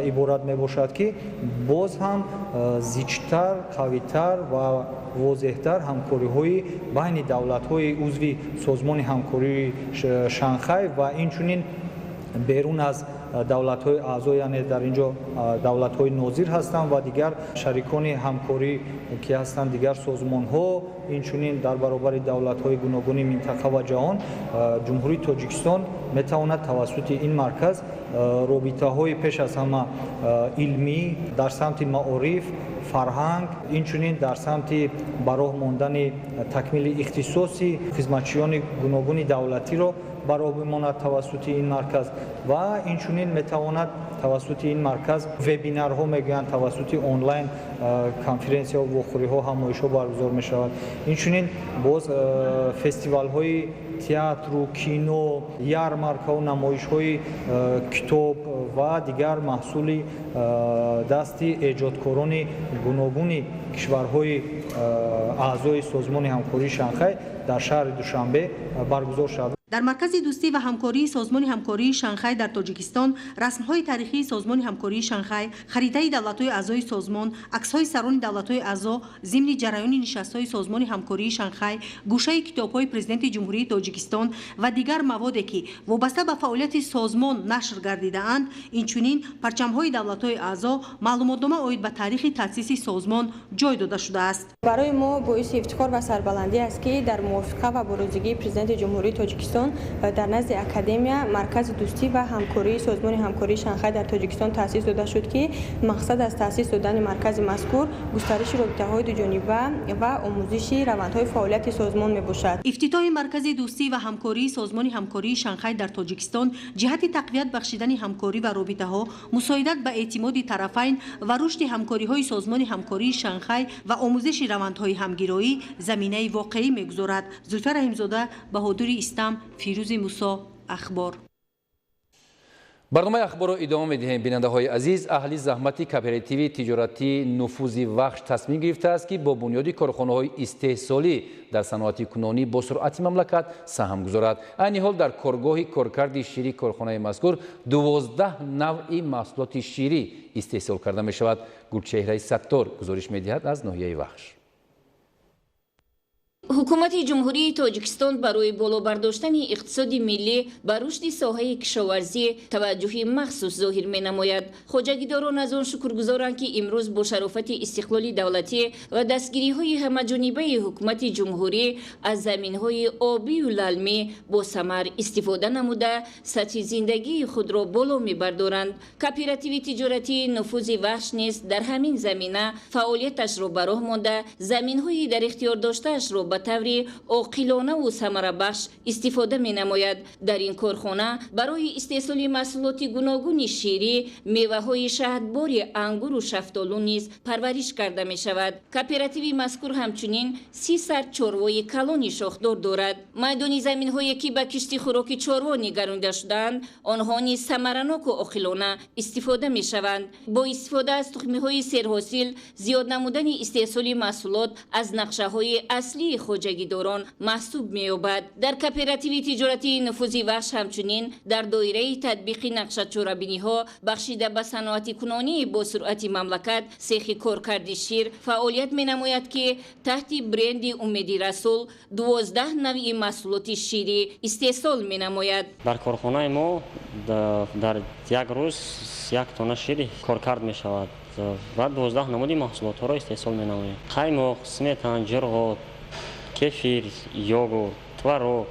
иборат мебошад ки боз ҳам зичтар, қавитар ва возеҳтар ҳамкориҳои байни давлатҳои узви созмони ҳамкории шанхай ва инчунин берун аз давлатҳои аъзо, яъне дар инҷо давлатҳои нозир ҳастанд ва дигар шарикони ҳамкорӣ ки ҳастанд, дигар созмонҳо, инчунин дар баробари давлатҳои гуногуни минтақа ва ҷаҳон, ҷумҳурии Тоҷикистон метавонад тавассути ин марказ робитаҳои пеш аз ҳама илмӣ дар самти маориф, фарҳанг, инчунин дар самти ба роҳ мондани такмили ихтисоси хизматчиёни гуногуни давлатиро бароҳ бимонад тавассути ин марказ ва инчунин метавонад тавассути ин марказ вебинарҳо мегӯянд, тавассути онлайн конференсияҳо, вохӯриҳо, ҳамоишҳо баргузор мешавад. Инчунин боз фестивалҳои театру, кино, ярмаркаҳо, намоишҳои китоб ва дигар маҳсули дасти эҷодкорони гуногуни кишварҳои аъзои созмони ҳамкории шанхай дар шаҳри Душанбе баргузор шавад. дар маркази дӯстӣ ва ҳамкории созмони ҳамкории шанхай дар Тоҷикистон расмҳои таърихии созмони ҳамкории шанхай, харитаи давлатҳои аъзои созмон, аксҳои сарони давлатҳои аъзо зимни ҷараёни нишастҳои созмони ҳамкории шанхай, гӯшаи китобҳои Президенти ҷумҳурии Тоҷикистон ва дигар маводе ки вобаста ба фаъолияти созмон нашр гардидаанд, инчунин парчамҳои давлатҳои аъзо маълумотнома оид ба таърихи таъсиси созмон ҷой дода шудааст. барои мо боиси ифтихор ва сарбаландӣ аст ки дар мувофиқа ва бо розигии Президенти ҷумҳурии Тоҷикистон дар назди академия маркази дӯстӣ ва ҳамкории созмони ҳамкории шанхай дар Тоҷикистон таъсис дода шуд ки мақсад аз таъсис додани маркази мазкур густариши робитаҳои дуҷониба ва омӯзиши равандҳои фаъолияти созмон мебошад. ифтитоҳи маркази дӯстӣ ва ҳамкории созмони ҳамкории шанхай дар Тоҷикистон ҷиҳати тақвият бахшидани ҳамкорӣ ва робитаҳо, мусоидат ба эътимоди тарафайн ва рушди ҳамкориҳои созмони ҳамкории шанхай ва омӯзиши равандҳои ҳамгироӣ заминаи воқеӣ мегузорад. Зульфия Раҳимзода, Баҳодури Истам, Фирӯзи Мусо, Ахбор. барномаи ахборро идома медиҳем. бинандаҳои азиз, аҳли заҳмати кооперативи тиҷоратӣ нуфузи вахш тасмим гирифтааст ки бо бунёди корхонаҳои истеҳсолӣ дар саноати кунонӣ бо суръати мамлакат саҳм гузорад. айни ҳол дар коргоҳи коркарди ширӣ корхонаи мазкур 12 навъи маҳсулоти ширӣ истеҳсол карда мешавад. Гулчеҳраи Саттор гузориш медиҳад аз ноҳияи вахш. ҳукумати ҷумҳурии тоҷикистон барои боло бардоштани иқтисоди миллӣ ба рушди соҳаи кишоварзӣ таваҷҷуҳи махсус зоҳир менамояд. хоҷагидорон аз он шукргузоранд ки имрӯз бо шарофати истиқлоли давлатӣ ва дастгириҳои ҳамаҷонибаи ҳукумати ҷумҳурӣ аз заминҳои обию лалмӣ бо самар истифода намуда сатҳи зиндагии худро боло мебардоранд. кооперативи тиҷоратии нуфузи вахш низ дар ҳамин замина фаъолияташро ба роҳ монда заминҳои дар ихтиёр доштаашро ба таври оқилонаву самарабахш истифода менамояд. дар ин корхона барои истеҳсоли маҳсулоти гуногуни ширӣ, меваҳои шаҳдбори ангуру шафтолу низ парвариш карда мешавад. кооперативи мазкур ҳамчунин 300 чорвои калони шохдор дорад. майдони заминҳое ки ба кишти хӯроки чорво нигаронида шудаанд, онҳо низ самараноку оқилона истифода мешаванд. бо истифода аз тухмиҳои серҳосил, зиёд намудани истеҳсоли маҳсулот аз нақшаҳои аслии хоҷагидорон маҳсуб меёбад. дар кооперативи тиҷоратии нуфузи вахш ҳамчунин дар доираи татбиқи нақшачорабиниҳо бахшида ба саноати кунонии босуръати мамлакат сехи коркарди шир фаъолият менамояд ки таҳти бренди умеди расул 12 навъи маҳсулоти ширӣ истеҳсол менамояд. дар корхонаи мо дар як рӯз 1 тонна шири коркард мешавад ва 12 намуди маҳсулотҳоро истеҳсол менамояд. қаймоқ, сметан, ҷирғот, кефир, йогурт, тварок,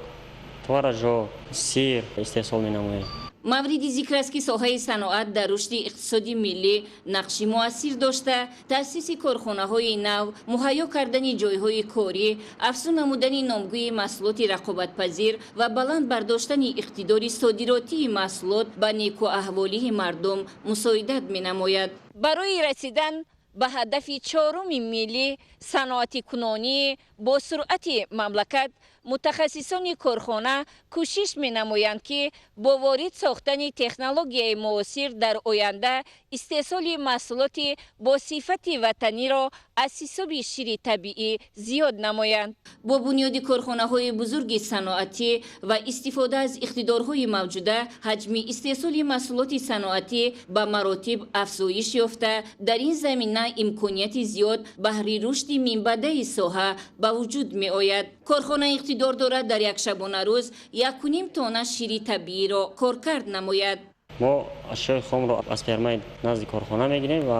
тваражок, сир истеҳсол менамояд. мавриди зикр аст ки соҳаи саноат дар рушди иқтисоди миллӣ нақши муассир дошта, таъсиси корхонаҳои нав, муҳайё кардани ҷойҳои корӣ, афзун намудани номгӯи маҳсулоти рақобатпазир ва баланд бардоштани иқтидори содиротии маҳсулот ба некуаҳволии мардум мусоидат менамояд. барои расидан ба ҳадафи 4-уми миллӣ саноати кунонӣ бо суръати мамлакат, мутахассисони корхона кӯшиш менамоянд ки бо ворид сохтани технологияи муосир дар оянда истеҳсоли маҳсулоти бо сифати ватаниро аз ҳисоби шири табиӣ зиёд намоянд. бо бунёди корхонаҳои бузурги саноатӣ ва истифода аз иқтидорҳои мавҷуда, ҳаҷми истеҳсоли маҳсулоти саноатӣ ба маротиб афзоиш ёфта, дар ин замина имконияти зиёд баҳри рушди минбаъдаи соҳа ба вуҷуд меояд. корхона иқтидор дорад дар як шабона рӯз 1.5 тонна шири табииро коркард намояд. мо ашёи хомро аз фермаи назди корхона мегирем ва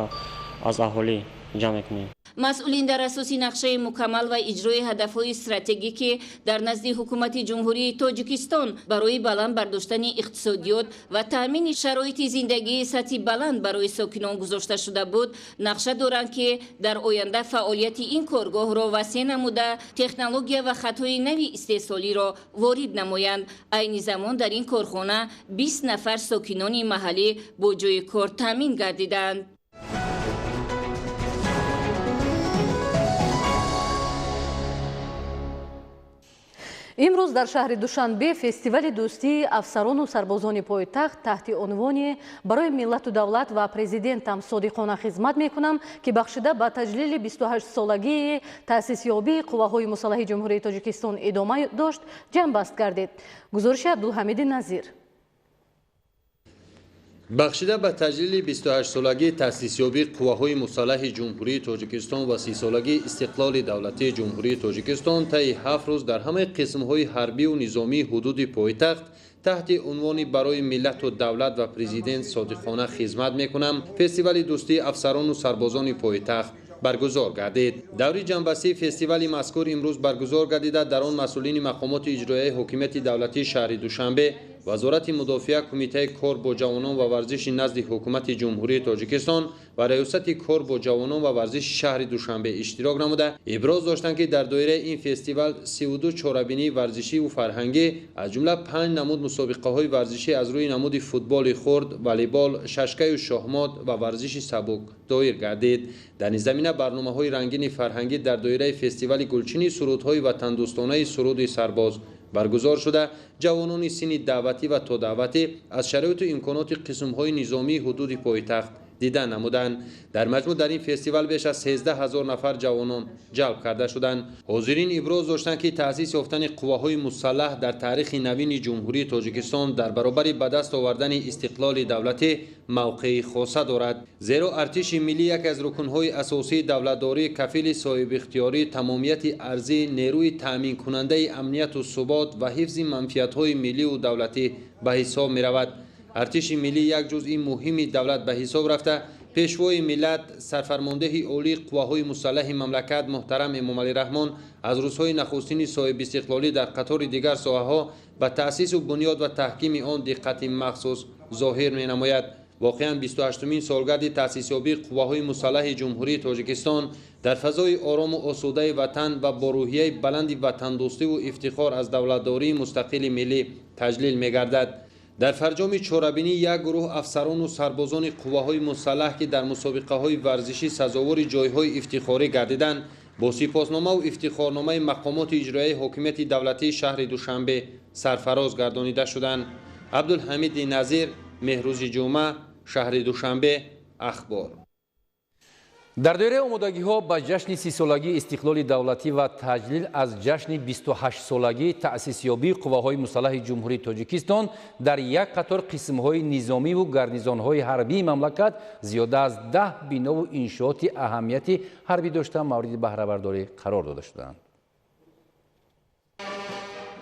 аз аҳолӣ ҷамъ мекунем. масъулин дар асоси нақшаи мукаммал ва иҷрои ҳадафҳои стратегикӣ дар назди ҳукумати ҷумҳурии тоҷикистон барои баланд бардоштани иқтисодиёт ва таъмини шароити зиндагии сатҳи баланд барои сокинон гузошта шуда буд, нақша доранд ки дар оянда фаъолияти ин коргоҳро васеъ намуда, технология ва хатҳои нави истеҳсолиро ворид намоянд. айни замон дар ин корхона 20 нафар сокинони маҳаллӣ бо ҷои кор таъмин гардидаанд. имрӯз дар шаҳри душанбе фестивали дӯстии афсарону сарбозони пойтахт таҳти унвони барои миллату давлат ва президентам содиқона хизмат мекунам ки бахшида ба таҷлили 28-солагии таъсисёбии қувваҳои мусаллаҳи ҷумҳурии тоҷикистон идома дошт ҷамъбаст гардид. гузориши абдулҳамиди назир. бахшида ба таҷлили 28-солагии таъсисёбии қувваҳои мусаллаҳи ҷумҳурии тоҷикистон ва 30-солагии истиқлоли давлатии ҷумҳурии тоҷикистон таи 7 рӯз дар ҳамаи қисмҳои ҳарбию низомии ҳудуди пойтахт таҳти унвони барои миллату давлат ва президент содиқона хизмат мекунам фестивали дӯстии афсарону сарбозони пойтахт баргузор гардид. даври ҷанббастии фестивали мазкур имрӯз баргузор гардида дар он масъулини мақомоти иҷроияи ҳокимияти давлатии шаҳри душанбе, вазорати мудофиа, кумитаи кор бо ҷавонон ва варзиши назди ҳукумати ҷумҳурии тоҷикистон ва раёсати кор бо ҷавонон ва варзиши шаҳри душанбе иштирок намуда иброз доштанд ки дар доираи ин фестивал 32 чорабинии варзишиву фарҳангӣ аз ҷумла 5 намуд мусобиқаҳои варзишӣ аз рӯи намуди футболи хурд, волейбол, шашкаю шоҳмот ва варзиши сабук доир гардид. дар ин замина барномаҳои рангини фарҳангӣ дар доираи фестивали гулчини сурудҳои ватандӯстонаи суруди сарбоз баргузор шуда ҷавонони синни даъватӣ ва тодаъватӣ аз шароиту имконоти қисмҳои низомии ҳудуди пойтахт دیدن نمودند. در مجموع در این فستیوال بیش از 13,000 نفر جوانان جلب کرده شدند. حاضرین ابراز داشتند که تأسیس یافتن قواهای مسلح در تاریخ نوین جمهوری تاجیکستان در برابر به دست آوردن استقلال دولتی موقعی خاصه دارد، زیرا ارتش ملی یک از رکنهای اساسی دولتداری کفیل صاحب اختیاری تمامیت ارضی، نیروی تامین کننده امنیت و ثبات و حفظ منفعت‌های ملی و دولتی به حساب می رود. ارتش ملی یک جزء مهم دولت به حساب رفته. پیشوای ملت سرفرمانده اولی قواهای مسلح مملکت محترم امام علی رحمان از روزهای نخستین صاحب استقلالی در قطار دیگر ساحه‌ها به تأسیس و بنیاد و تحکیم آن دقت مخصوص ظاهر می نماید. واقعاً 28مین سالگرد تأسیس یابی قواهای مسلح جمهوری تاجیکستان در فضای آرام و آسوده وطن و با روحیه بلند وطن دوستی و افتخار از دولتداری مستقل ملی تجلیل می گردد. در فرجام چهاربینی یک گروه افسران و سربازان قواهای مسلح که در مسابقه های ورزشی سزاوار جایهای افتخاری گردیدند، با سپاسنامه و افتخارنامه مقامات اجرایی حاکمیت دولتی شهر دوشنبه سرفراز گردانیده شدند. عبدالحمید نظیر، مهروز جمعه، شهر دوشنبه، اخبار. در دوره آمادگی ها به جشن 30 سالگی استقلال دولتی و تجلیل از جشن 28 سالگی تأسیس یابی قواهای مسلح جمهوری تاجیکستان در یک قطار قسم های نظامی و گارنیزون های حربی مملکت زیاده از 10 بنا و انشاءات اهمیت حربی داشته مورد بهره برداری قرار داده شدند.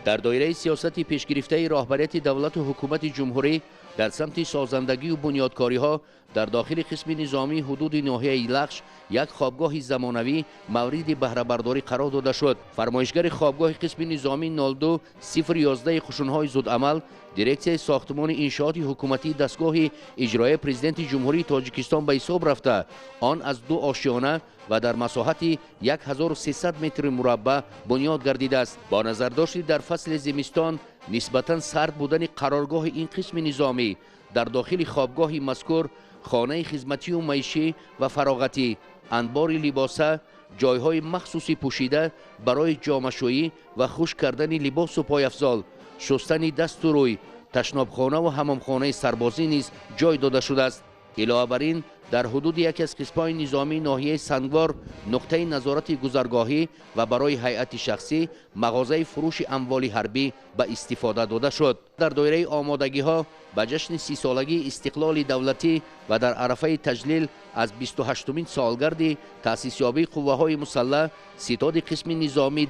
در دایره سیاست پیشگرفته راهبریت دولت و حکومت جمهوری در سمت سازندگی و بنیادکاری ها در داخل قسم نظامی حدود ناحیه لخش یک خوابگاه زمانوی مورد بهره برداری قرار داده شد. فرمایشگر خوابگاه قسم نظامی 02011 قشونهای زودعمل دیرکسیای ساختمان انشاءات حکومتی دستگاه اجرایی پرزیدنت جمهوری تاجیکستان به حساب رفته، آن از 2 آشیانه و در مساحت 1300 متر مربع بنیاد گردیده است. با نظر داشت در فصل زمستان نسبتاً سرد بودن قرارگاه این قسم نظامی در داخل خوابگاه مذکور خانه خدمتی و معیشی و فراغتی، انبار لباسه، جایهای مخصوصی پوشیده برای جامه‌شویی و خشک کردن لباس و پایافزال، شستن دست و روی، تشنابخانه و حمامخانه سربازی نیز جای داده شده است. علاوه بر این در حدود یک از قسم‌های نظامی ناحیه سنگوار نقطه نظارت گذرگاهی و برای هیئت شخصی مغازه فروش اموال حربی به استفاده داده شد. در دایره آمادگی ها به جشن 30 سالگی استقلال دولتی و در عرفه تجلیل از 28مین سالگرد تأسیس یابی قواهای مسلح ستاد قسم نظامی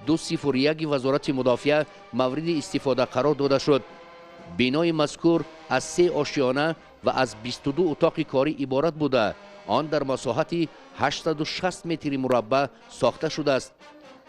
10201 وزارت مدافع مورد استفاده قرار داده شد. بینای مذکور از 3 آشیانه و از 22 اتاق کاری عبارت بوده، آن در مساحت 860 متر مربع ساخته شده است.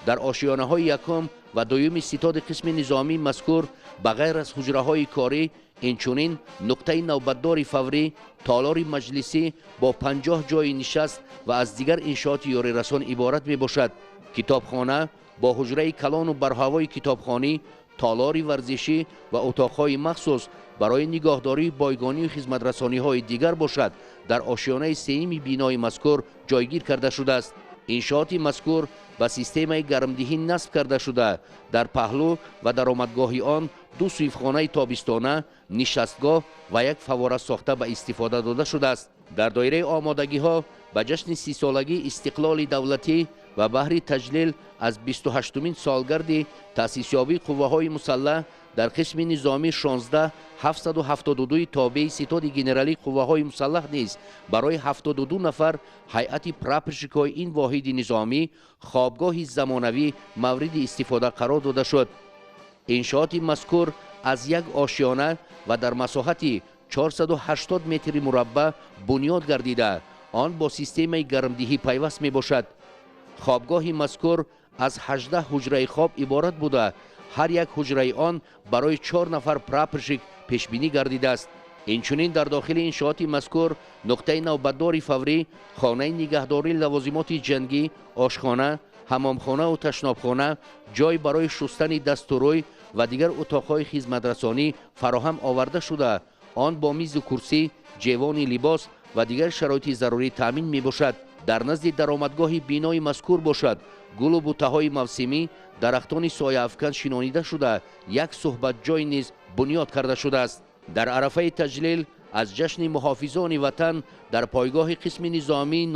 در آشیانه های یکم و دوم ستاد قسم نظامی مذکور بغیر از حجره های کاری اینچنین نقطه نوبتدار فوری، تالار مجلسی با 50 جای نشست و از دیگر انشاءات یاری رسان عبارت می باشد. کتابخانه با حجره کلان و برهوای کتابخانی، تالار ورزشی و اتاقهای مخصوص برای نگاهداری بایگانی و خدمت رسانی های دیگر باشد در آشیانه سه‌م بینای مذکور جایگیر کرده شده است. انشاءات مذکور با سیستم گرمدهی نصب کرده شده. در پهلو و درآمدگاه آن 2 صیفخانه تابستانه، نشستگاه و یک فواره ساخته به استفاده داده شده است. در دایره آمادگی ها به جشن 30 سالگی استقلال دولتی و بهر تجلیل از 28مین سالگرد تأسیس یابی قواهای مسلح در قسم نظامی 16772 تابع ستاد گنرالی قواهای مسلح نیز برای 72 نفر هیئت پراپرشکای این واحد نظامی خوابگاه زمانوی مورد استفاده قرار داده شد. انشاءات مذکور از یک آشیانه و در مساحت 480 متر مربع بنیاد گردیده، آن با سیستم گرمدهی پیوست می باشد. خوابگاه مذکور از 18 حجره خواب عبارت بوده، هر یک حجره آن برای 4 نفر پراپرشک پیش بینی گردیده است. اینچنین در داخل انشاءات مذکور نقطه نوبتدار فوری، خانه نگهداری لوازمات جنگی، آشخانه، حمامخانه و تشنابخانه، جای برای شستن دست و روی و دیگر اتاقهای خدمت رسانی فراهم آورده شده، آن با میز و کرسی، جیوان لباس و دیگر شرایط ضروری تامین می باشد. در نزد درآمدگاه بینای مذکور باشد گل و بوته‌های موسمی، درختان سایه افکن شنانیده شده، یک صحبت جای نیز بنیاد کرده شده است. در عرفه تجلیل از جشن محافظان وطن در پایگاه قسم نظامی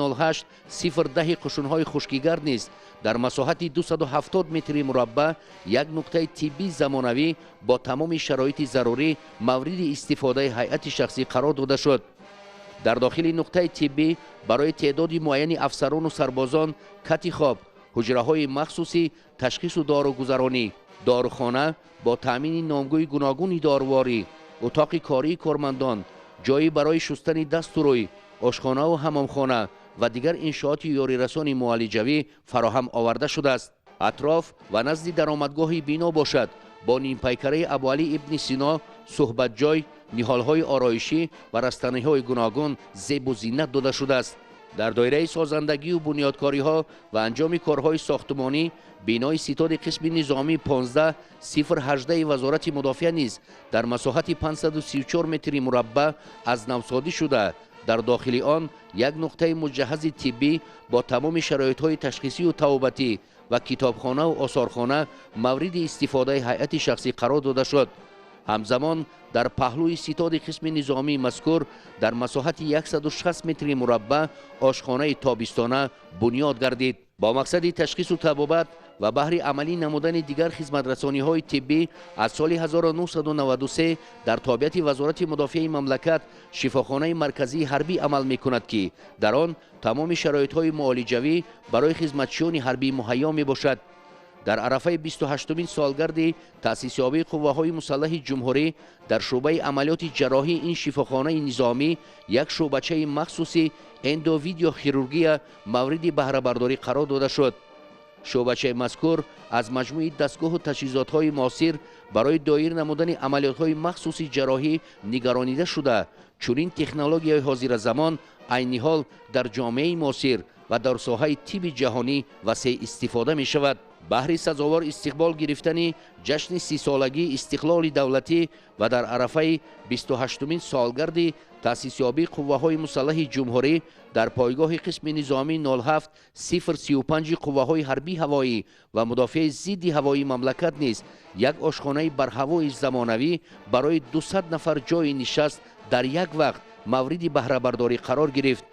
08-010 قشونهای خشکیگرد نیز در مساحت 270 متر مربع یک نقطه طبی زمانوی با تمام شرایط ضروری مورد استفاده هیئت شخصی قرار داده شد. در داخل نقطه طبی برای تعداد معین افسران و سربازان کت خواب، حجره‌های مخصوصی تشخیص و داروگذرانی، داروخانه با تامین نامگوی گوناگون دارواری، اتاق کاری کارمندان، جایی برای شستن دست و روی، آشخانه و حمامخانه و دیگر انشاءات یاریرسان معالجوی فراهم آورده شده است. اطراف و نزد درآمدگاه بینا باشد با نیم پیکره ابوعلی ابن سینا صحبت جای، نهال‌های آرایشی و رستنی‌های گوناگون زیب و زینت داده شده است. در دایره سازندگی و بنیادکاری‌ها و انجام کارهای ساختمانی بینای ستاد قسم نظامی 15-018 وزارت مدافع نیز در مساحت 534 متر مربع از نوسازی شده. در داخل آن یک نقطه مجهز طبی با تمام شرایط‌های تشخیصی و توابتی و کتابخانه و آثارخانه مورد استفاده هیئت شخصی قرار داده شد. همزمان در پهلوی ستاد قسم نظامی مذکور در مساحت 160 متر مربع آشخانه تابستانه بنیاد گردید. با مقصد تشخیص و طبابت و بهر عملی نمودن دیگر خدمت‌رسانی‌های طبی از سال 1993 در تابعیت وزارت مدافع مملکت شفاخانه مرکزی حربی عمل می‌کند که در آن تمام شرایط‌های معالجوی برای خدمتچیان حربی مهیا میباشد. در عرفه 28مین سالگرد تأسیس یابی قوه‌های مسلح جمهوری در شعبه عملیات جراحی این شفاخانه نظامی یک شعبچه مخصوصی اندوویدیو خیروگی مورد بهره برداری قرار داده شد. شعبچه مذکور از مجموعه دستگاه و تجهیزات‌های معاصر برای دایر نمودن عملیات‌های مخصوصی جراحی نگرانیده شده. چنین تکنولوژی حاضر زمان عین حال در جامعه معاصر و در ساحه طب جهانی وسیع استفاده می شود. بهر سزاوار استقبال گرفتن جشن 30 سالگی استقلال دولتی و در عرفه 28مین سالگرد تأسیس یابی قوه‌های مسلح جمهوری در پایگاه قسم نظامی 07-035 قوه‌های حربی هوایی و مدافع ضد هوایی مملکت نیز یک آشخانه برهوای زمانوی برای 200 نفر جای نشست در یک وقت مورد بهره برداری قرار گرفت.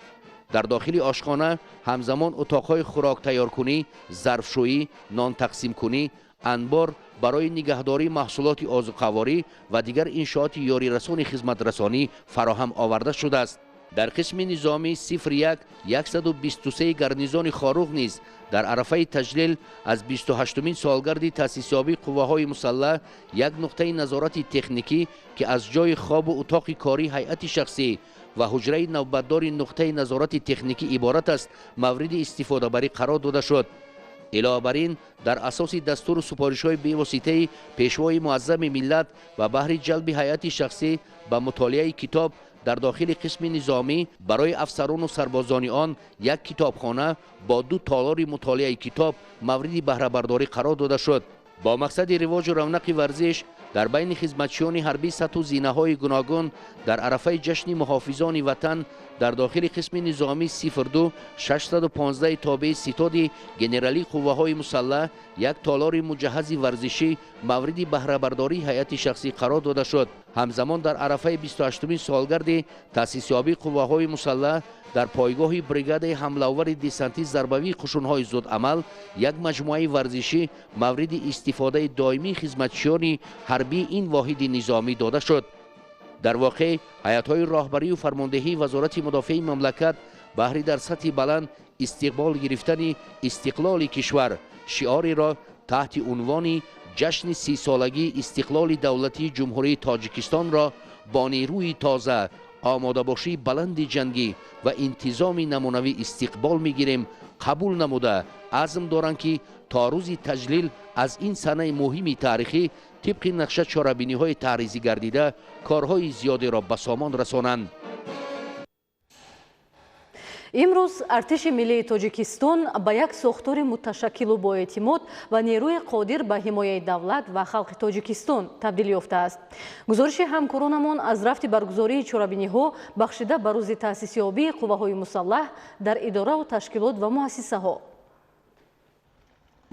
در داخل آشخانه همزمان اتاقهای خوراک تیار کنی، ظرفشویی، نان تقسیم کنی، انبار برای نگهداری محصولات آذوقه‌واری و دیگر انشاءات یاریرسان خدمت‌رسانی فراهم آورده شده است. در قسم نظامی 01-123 گرنیزان خاروق نیز در عرفه تجلیل از 28مین سالگرد تأسیس یابی قوه‌های مسلح یک نقطه نظارت تکنیکی که از جای خواب و اتاق کاری هیئت شخصی و حجره نوبتدار نقطه نظارت تکنیکی عبارت است مورد استفاده بری قرار داده شد. علاوه بر این در اساس دستور و سفارش‌های بواسطه پیشوای معظم ملت و بهر جلب هیئت شخصی به مطالعه کتاب در داخل قسم نظامی برای افسران و سربازان آن یک کتابخانه با 2 تالار مطالعه کتاب مورد بهره برداری قرار داده شد. با مقصد رواج و رونق ورزش در بین خدمتچیان حربی سطح و زینه‌های گوناگون در عرفه جشن محافظان وطن در داخل قسم نظامی 02-615 تابع ستاد گنرالی قوه‌های مسلح یک تالار مجهز ورزشی مورد بهره برداری هیئت شخصی قرار داده شد. همزمان در عرفه 28مین سالگرد تأسیس یابی قوه‌های مسلح در پایگاه بریگاد حمله‌آور دسانتی ضربوی قشون‌های زودعمل یک مجموعه ورزشی مورد استفاده دائمی خدمتچیان حربی این واحد نظامی داده شد. در واقع هیئت‌های راهبری و فرماندهی وزارت مدافع مملکت بهر در سطح بلند استقبال گرفتن استقلال کشور شعاری را تحت عنوان جشن 30 سالگی استقلال دولتی جمهوری تاجیکستان را با نیروی تازه، آماده باشی بلند جنگی و انتظام نمونوی استقبال می‌گیریم قبول نموده عزم دارند که تا روز تجلیل از این صحنه مهم تاریخی طبق نقشه چاره‌بینی‌های تعریضی گردیده کارهای زیادی را به سامان رسانند. امروز ارتش ملی تاجیکستان با یک ساختار متشکل و با اعتماد و نیروی قادر به حمایت دولت و خلق تاجیکستان تبدیل یافته است. گزارش همکارانمان از رفت برگزاری چاره‌بینی‌ها بخشیده به روز تأسیس یابی قوه‌های مسلح در اداره و تشکیلات و مؤسسه‌ها.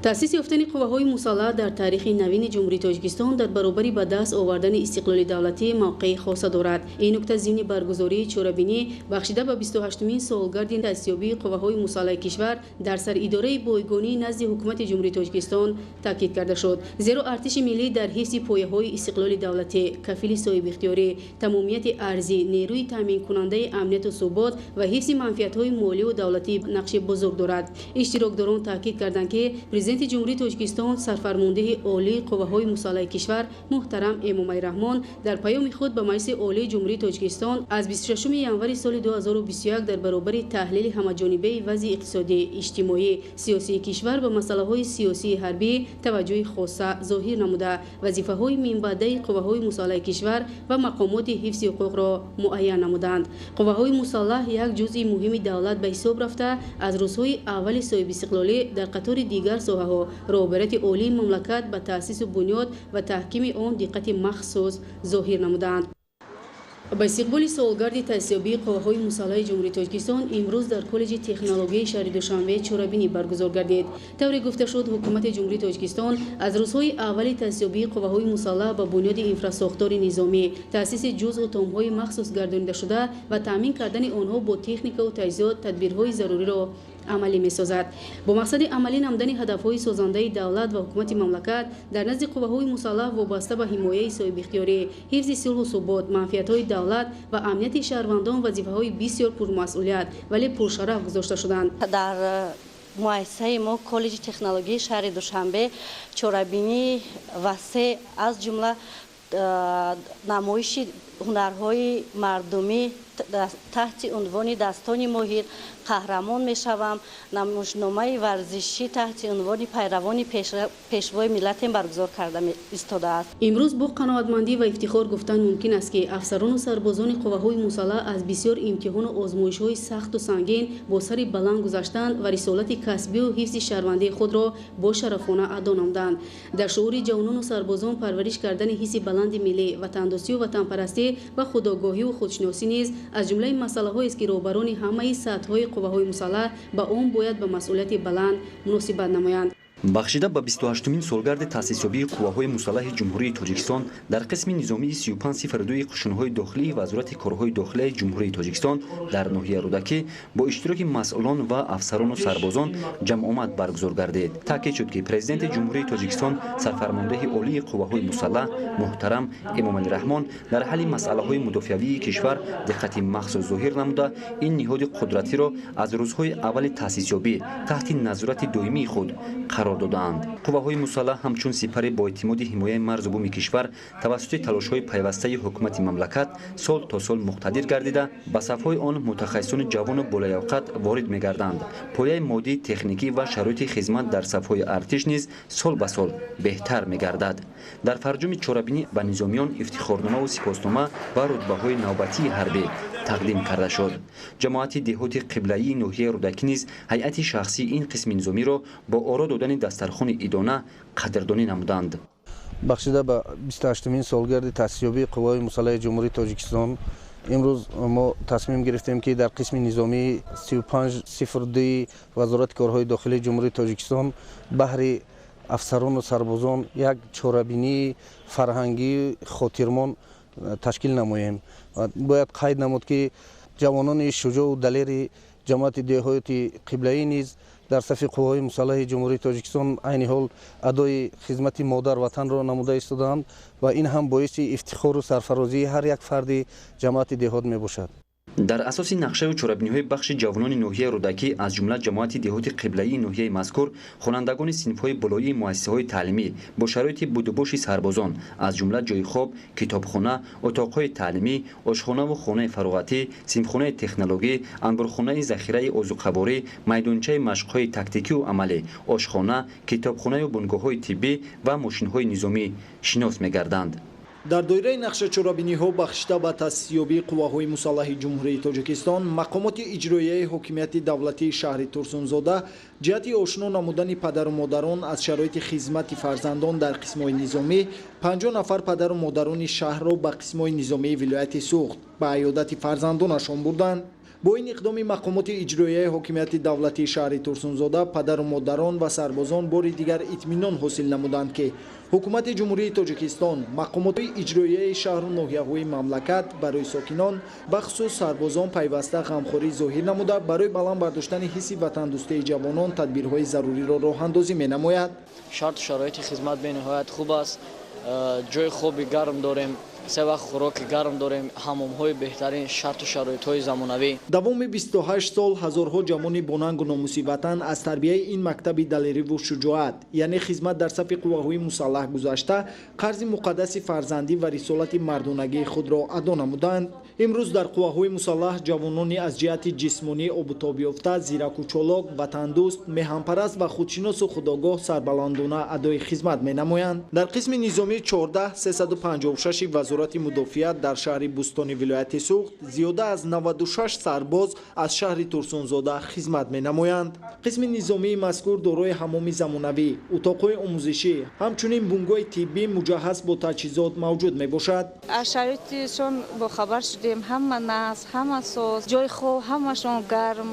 таъсиси ёфтани қувваҳои мусаллаҳ дар таърихи навини ҷумҳурии тоҷикистон дар баробари ба даст овардани истиқлоли давлатӣ мавқеи хоса дорад. ин нукта зимни баргузории чорабинӣ бахшида ба 28-мин солгарди таъсисёбии қувваҳои мусаллаҳи кишвар дар саридораи бойгонӣ назди ҳукумати ҷумҳурии тоҷикистон таъкид карда шуд. зеро артиши миллӣ дар ҳифзи пояҳои истиқлоли давлатӣ, кафили соҳибихтиёрӣ, тамомияти арзӣ, нерӯи таъминкунандаи амнияти субот ва ҳифзи манфиатҳои молию давлатӣ нақши бузург дорад. иштирокдорон таъкид карданд ки президенти ҷумҳурии тоҷикистон сарфармондаи олии қувваҳои мусаллаҳи кишвар муҳтарам Эмомали Раҳмон дар паёми худ ба маҷлиси олии ҷумҳурии тоҷикистон аз 26 январи соли 2021 дар баробари таҳлили ҳамаҷонибаи вазъи иқтисодӣ, иҷтимоӣ, сиёсии кишвар ба масъалаҳои сиёсии ҳарбӣ таваҷҷӯҳи хоса зоҳир намуда, вазифаҳои минбаъдаи қувваҳои мусаллаҳи кишвар ва мақомоти ҳифзи ҳуқуқро муайян намуданд. қувваҳои мусаллаҳ як ҷузъи муҳими давлат ба ҳисоб рафта аз рӯзҳои аввали соҳибистиқлолӣ дар қатори дигар соҳаҳо роҳбарияти олии мамлакат ба таъсису бунёд ва таҳкими он диққати махсус зоҳир намуданд. ба истиқболи солгарди таъсисёбии қувваҳои мусаллаҳи ҷумҳурии тоҷикистон имрӯз дар коллеҷи технологияи шаҳри душанбе чорабинӣ баргузор гардид. тавре гуфта шуд, ҳукумати ҷумҳурии тоҷикистон аз рӯзҳои аввали таъсисёбии қувваҳои мусаллаҳ ба бунёди инфрасохтори низомӣ, таъсиси ҷузъу томҳои махсус гардонидашуда ва таъмин кардани онҳо бо техникаву таҷҳизот тадбирҳои заруриро амалӣ месозад. бо мақсади амалӣ намудани ҳадафҳои созандаи давлат ва ҳукумати мамлакат дар назди қувваҳои мусаллаҳ вобаста ба ҳимояи соҳибихтиёрӣ, ҳифзи сулҳу субот, манфиатҳои давлат ва амнияти шаҳрвандон вазифаҳои бисёр пурмасъулият вале пуршараф гузошта шуданд. дар муассисаи мо коллеҷи технологияи шаҳри душанбе чорабинӣ васеъ аз ҷумла намоиши ҳунарҳои мардумӣ таҳти унвони дастони моҳир қаҳрамон мешавам, намоишномаи варзишӣ таҳти унвони пайравони пешвои миллате баргузор карда истодааст. имрӯз бо қаноатмандӣ ва ифтихор гуфтан мумкин аст ки афсарону сарбозони қувваҳои мусаллаҳ аз бисёр имтиҳону озмоишҳои сахту сангин бо сари баланд гузаштанд ва рисолати касбию ҳифзи шаҳрвандии худро бо шарафона адо намуданд. дар шуури ҷавонону сарбозон парвариш кардани ҳисси баланди миллӣ, ватандӯстию ватанпарастӣ ва худогоҳию худшиносӣ низ аз ҷумлаи масъалаҳоест ки роҳбарони ҳамаи сатҳҳои қувваҳои мусаллаҳ ба он бояд ба масъулияти баланд муносибат намоянд. бахшида ба 28-мин солгарди таъсисёбии қувваҳои мусаллаҳи ҷумҳурии тоҷикистон дар қисми низомии 3502 қушунҳои дохилии вазорати корҳои дохилияи ҷумҳурии тоҷикистон дар ноҳия рӯдакӣ бо иштироки масъулон ва афсарону сарбозон ҷамъомад баргузор гардид. таъкид шуд ки президенти ҷумҳурии тоҷикистон сарфармондаи олии қувваҳои мусаллаҳ муҳтарам Эмомали Раҳмон дар ҳалли масъалаҳои мудофиавии кишвар диққати махсус зоҳир намуда, ин ниҳоди қудратиро аз рӯзҳои аввали таъсисёбӣ таҳти назорати доимии худ қарор доданд. қувваҳои мусаллаҳ ҳамчун сипари боэътимоди ҳимояи марзу бӯми кишвар тавассути талошҳои пайвастаи ҳукумати мамлакат сол то сол муқтадир гардида ба сафҳои он мутахассисони ҷавону болаёқат ворид мегарданд. пояи моддӣ, техникӣ ва шароити хизмат дар сафҳои артиш низ сол ба сол беҳтар мегардад. дар фарҷуми чорабинӣ ба низомиён ифтихорномаву сипоснома ва рутбаҳои навбатии ҳарбӣ тақдим карда шуд. ҷамоати деҳоти қиблаии ноҳияи рӯдакӣ низ ҳайати шахсии ин қисми низомиро бо оро додани дастархони идона қадрдонӣ намуданд. бахшида ба 28-мин солгарди таъсисёбии қувваҳои мусаллаҳи ҷумҳурии тоҷикистон имрӯз мо тасмим гирифтем ки дар қисми низомии 3502 вазорати корҳои дохилии ҷумҳурии тоҷикистон баҳри афсарону сарбозон як чорабинии фарҳангӣ хотирмон ташкил намоем. бояд қайд намуд ки ҷавонони шуҷоу далери ҷамоати деҳоти қиблаӣ низ дар сафи қувваҳои мусаллаҳи ҷумҳурии тоҷикистон айни ҳол адои хизмати модар ватанро намуда истоданд ва ин ҳам боиси ифтихору сарфарозии ҳар як фарди ҷамоати деҳот мебошад. дар асоси нақшаю чорабиниҳои бахши ҷавонони ноҳияи рӯдакӣ аз ҷумла ҷамоати деҳоти қиблаии ноҳияи мазкур хонандагони синфҳои болоии муассисаҳои таълимӣ бо шароити будубоши сарбозон аз ҷумла ҷойи хоб, китобхона, отоқҳои таълимӣ, ошхонаву хонаи фароғатӣ, синфхонаи технологӣ, анбурхонаи захираи озуқаворӣ, майдончаи машқҳои тактикию амалӣ, ошхона, китобхонаю бунгоҳҳои тиббӣ ва мошинҳои низомӣ шинос мегарданд. дар доираи нақшачорабиниҳо бахшида ба таъсисёбии қувваҳои мусаллаҳи ҷумҳурии тоҷикистон мақомоти иҷроияи ҳокимияти давлатии шаҳри Турсунзода ҷиҳати ошно намудани падару модарон аз шароити хизмати фарзандон дар қисмҳои низомӣ 50 нафар падару модарони шаҳрро ба қисмҳои низомии вилояти Суғд ба аёдати фарзандонашон бурданд бо ин иқдоми мақомоти иҷроияи ҳокимияти давлатии шаҳри турсунзода падару модарон ва сарбозон бори дигар итминон ҳосил намуданд ки ҳукумати ҷумҳурии тоҷикистон мақомоти иҷроияи шаҳру ноҳияҳои мамлакат барои сокинон бахусус сарбозон пайваста ғамхорӣ зоҳир намуда барои баланд бардоштани ҳисси ватандӯстии ҷавонон тадбирҳои заруриро роҳандозӣ менамояд. шарту шароити хизмат бениҳоят хуб аст. ҷои хоби гарм дорем, се вақт хӯроки гарм дорем, ҳамомҳои беҳтарин, шарту шароитҳои замонавӣ. давоми 28 сол ҳазорҳо ҷавони бонангу номуси ватан аз тарбияи ин мактаби далериву шуҷоат яъне хизмат дар сафи қувваҳои мусаллаҳ гузашта қарзи муқаддаси фарзандӣ ва рисолати мардонагии худро адо намуданд. имрӯз дар қувваҳои мусаллаҳ ҷавонони аз ҷиҳати ҷисмонӣ обутобёфта, зираку чолок, ватандӯст, меҳанпараст ва худшиносу худогоҳ сарбаландона адои хизмат менамоянд. дар қисми низомии 14356 вазорати мудофиат дар шаҳри Бустони вилояти Суғд зиёда аз 96 сарбоз аз шаҳри Турсунзода хизмат менамоянд. қисми низомии мазкур дорои ҳамоми замонавӣ, утоқҳои омӯзишӣ, ҳамчунин бунгоҳи тиббӣ муҷаҳҳаз бо таҷҳизот мавҷуд мебошад. аз шароитишон бохабар шудем, ҳама насб, ҳама соз, ҷои хоб, ҳамашон гарм.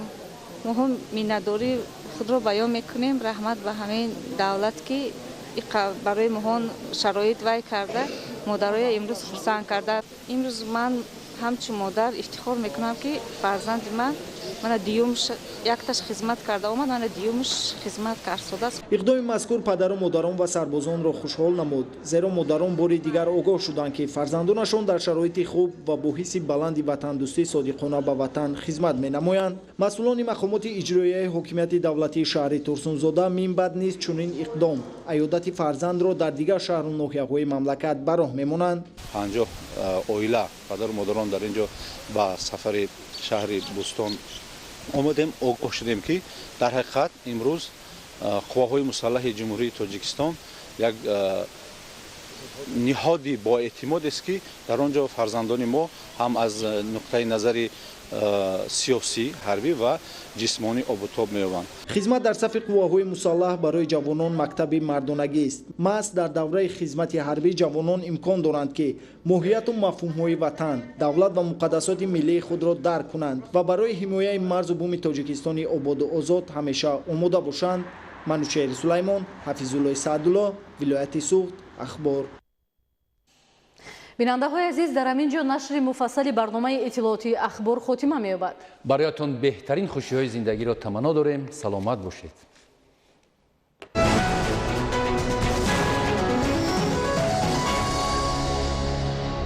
моҳо миннатдорӣ худро баён мекунем, раҳмат ба ҳамин давлат ки барои моҳон шароит вай карда, модароя имрӯз хурсанд карда. имрӯз ман ҳамчун модар ифтихор мекунам ки фарзанди ман мана диюмш якташ хизмат карда омад, мана диюмш хизмат карсодааст. иқдоми мазкур падару модарон ва сарбозонро хушҳол намуд, зеро модарон бори дигар огоҳ шуданд ки фарзандонашон дар шароити хуб ва бо ҳисси баланди ватандӯстӣ содиқона ба ватан хизмат менамоянд. масъулони мақомоти иҷроияи ҳокимияти давлатии шаҳри Турсунзода минбаъд низ чунин иқдом айёдати фарзандро дар дигар шаҳру ноҳияҳои мамлакат ба роҳ мемонанд. 50 оила падару модарон дар инҷо ба сафари шаҳри Бустон омадем, огоҳ шудем ки дар ҳақиқат имрӯз қувваҳои мусаллаҳи ҷумҳурии Тоҷикистон як ниҳоди боэътимодест ки дар он ҷо фарзандони мо ҳам аз нуқтаи назари сиёсӣ, ҳарбӣ ва ҷисмонӣ обутоб меёбанд. хизмат дар сафи қувваҳои мусаллаҳ барои ҷавонон мактаби мардонагист. маҳз дар давраи хизмати ҳарбӣ ҷавонон имкон доранд ки моҳияту мафҳумҳои ватан, давлат ва муқаддасоти миллии худро дарк кунанд ва барои ҳимояи марзу буми Тоҷикистони ободу озод ҳамеша омода бошанд. манӯчери Сулаймон, Ҳафизуллои Саъдулло, вилояти Суғд, ахбор. бинандаҳои азиз, дар ҳамин ҷо нашри муфассали барномаи иттилооти ахбор хотима меёбад. бароятон беҳтарин хушиҳои зиндагиро таманно дорем. саломат бошед.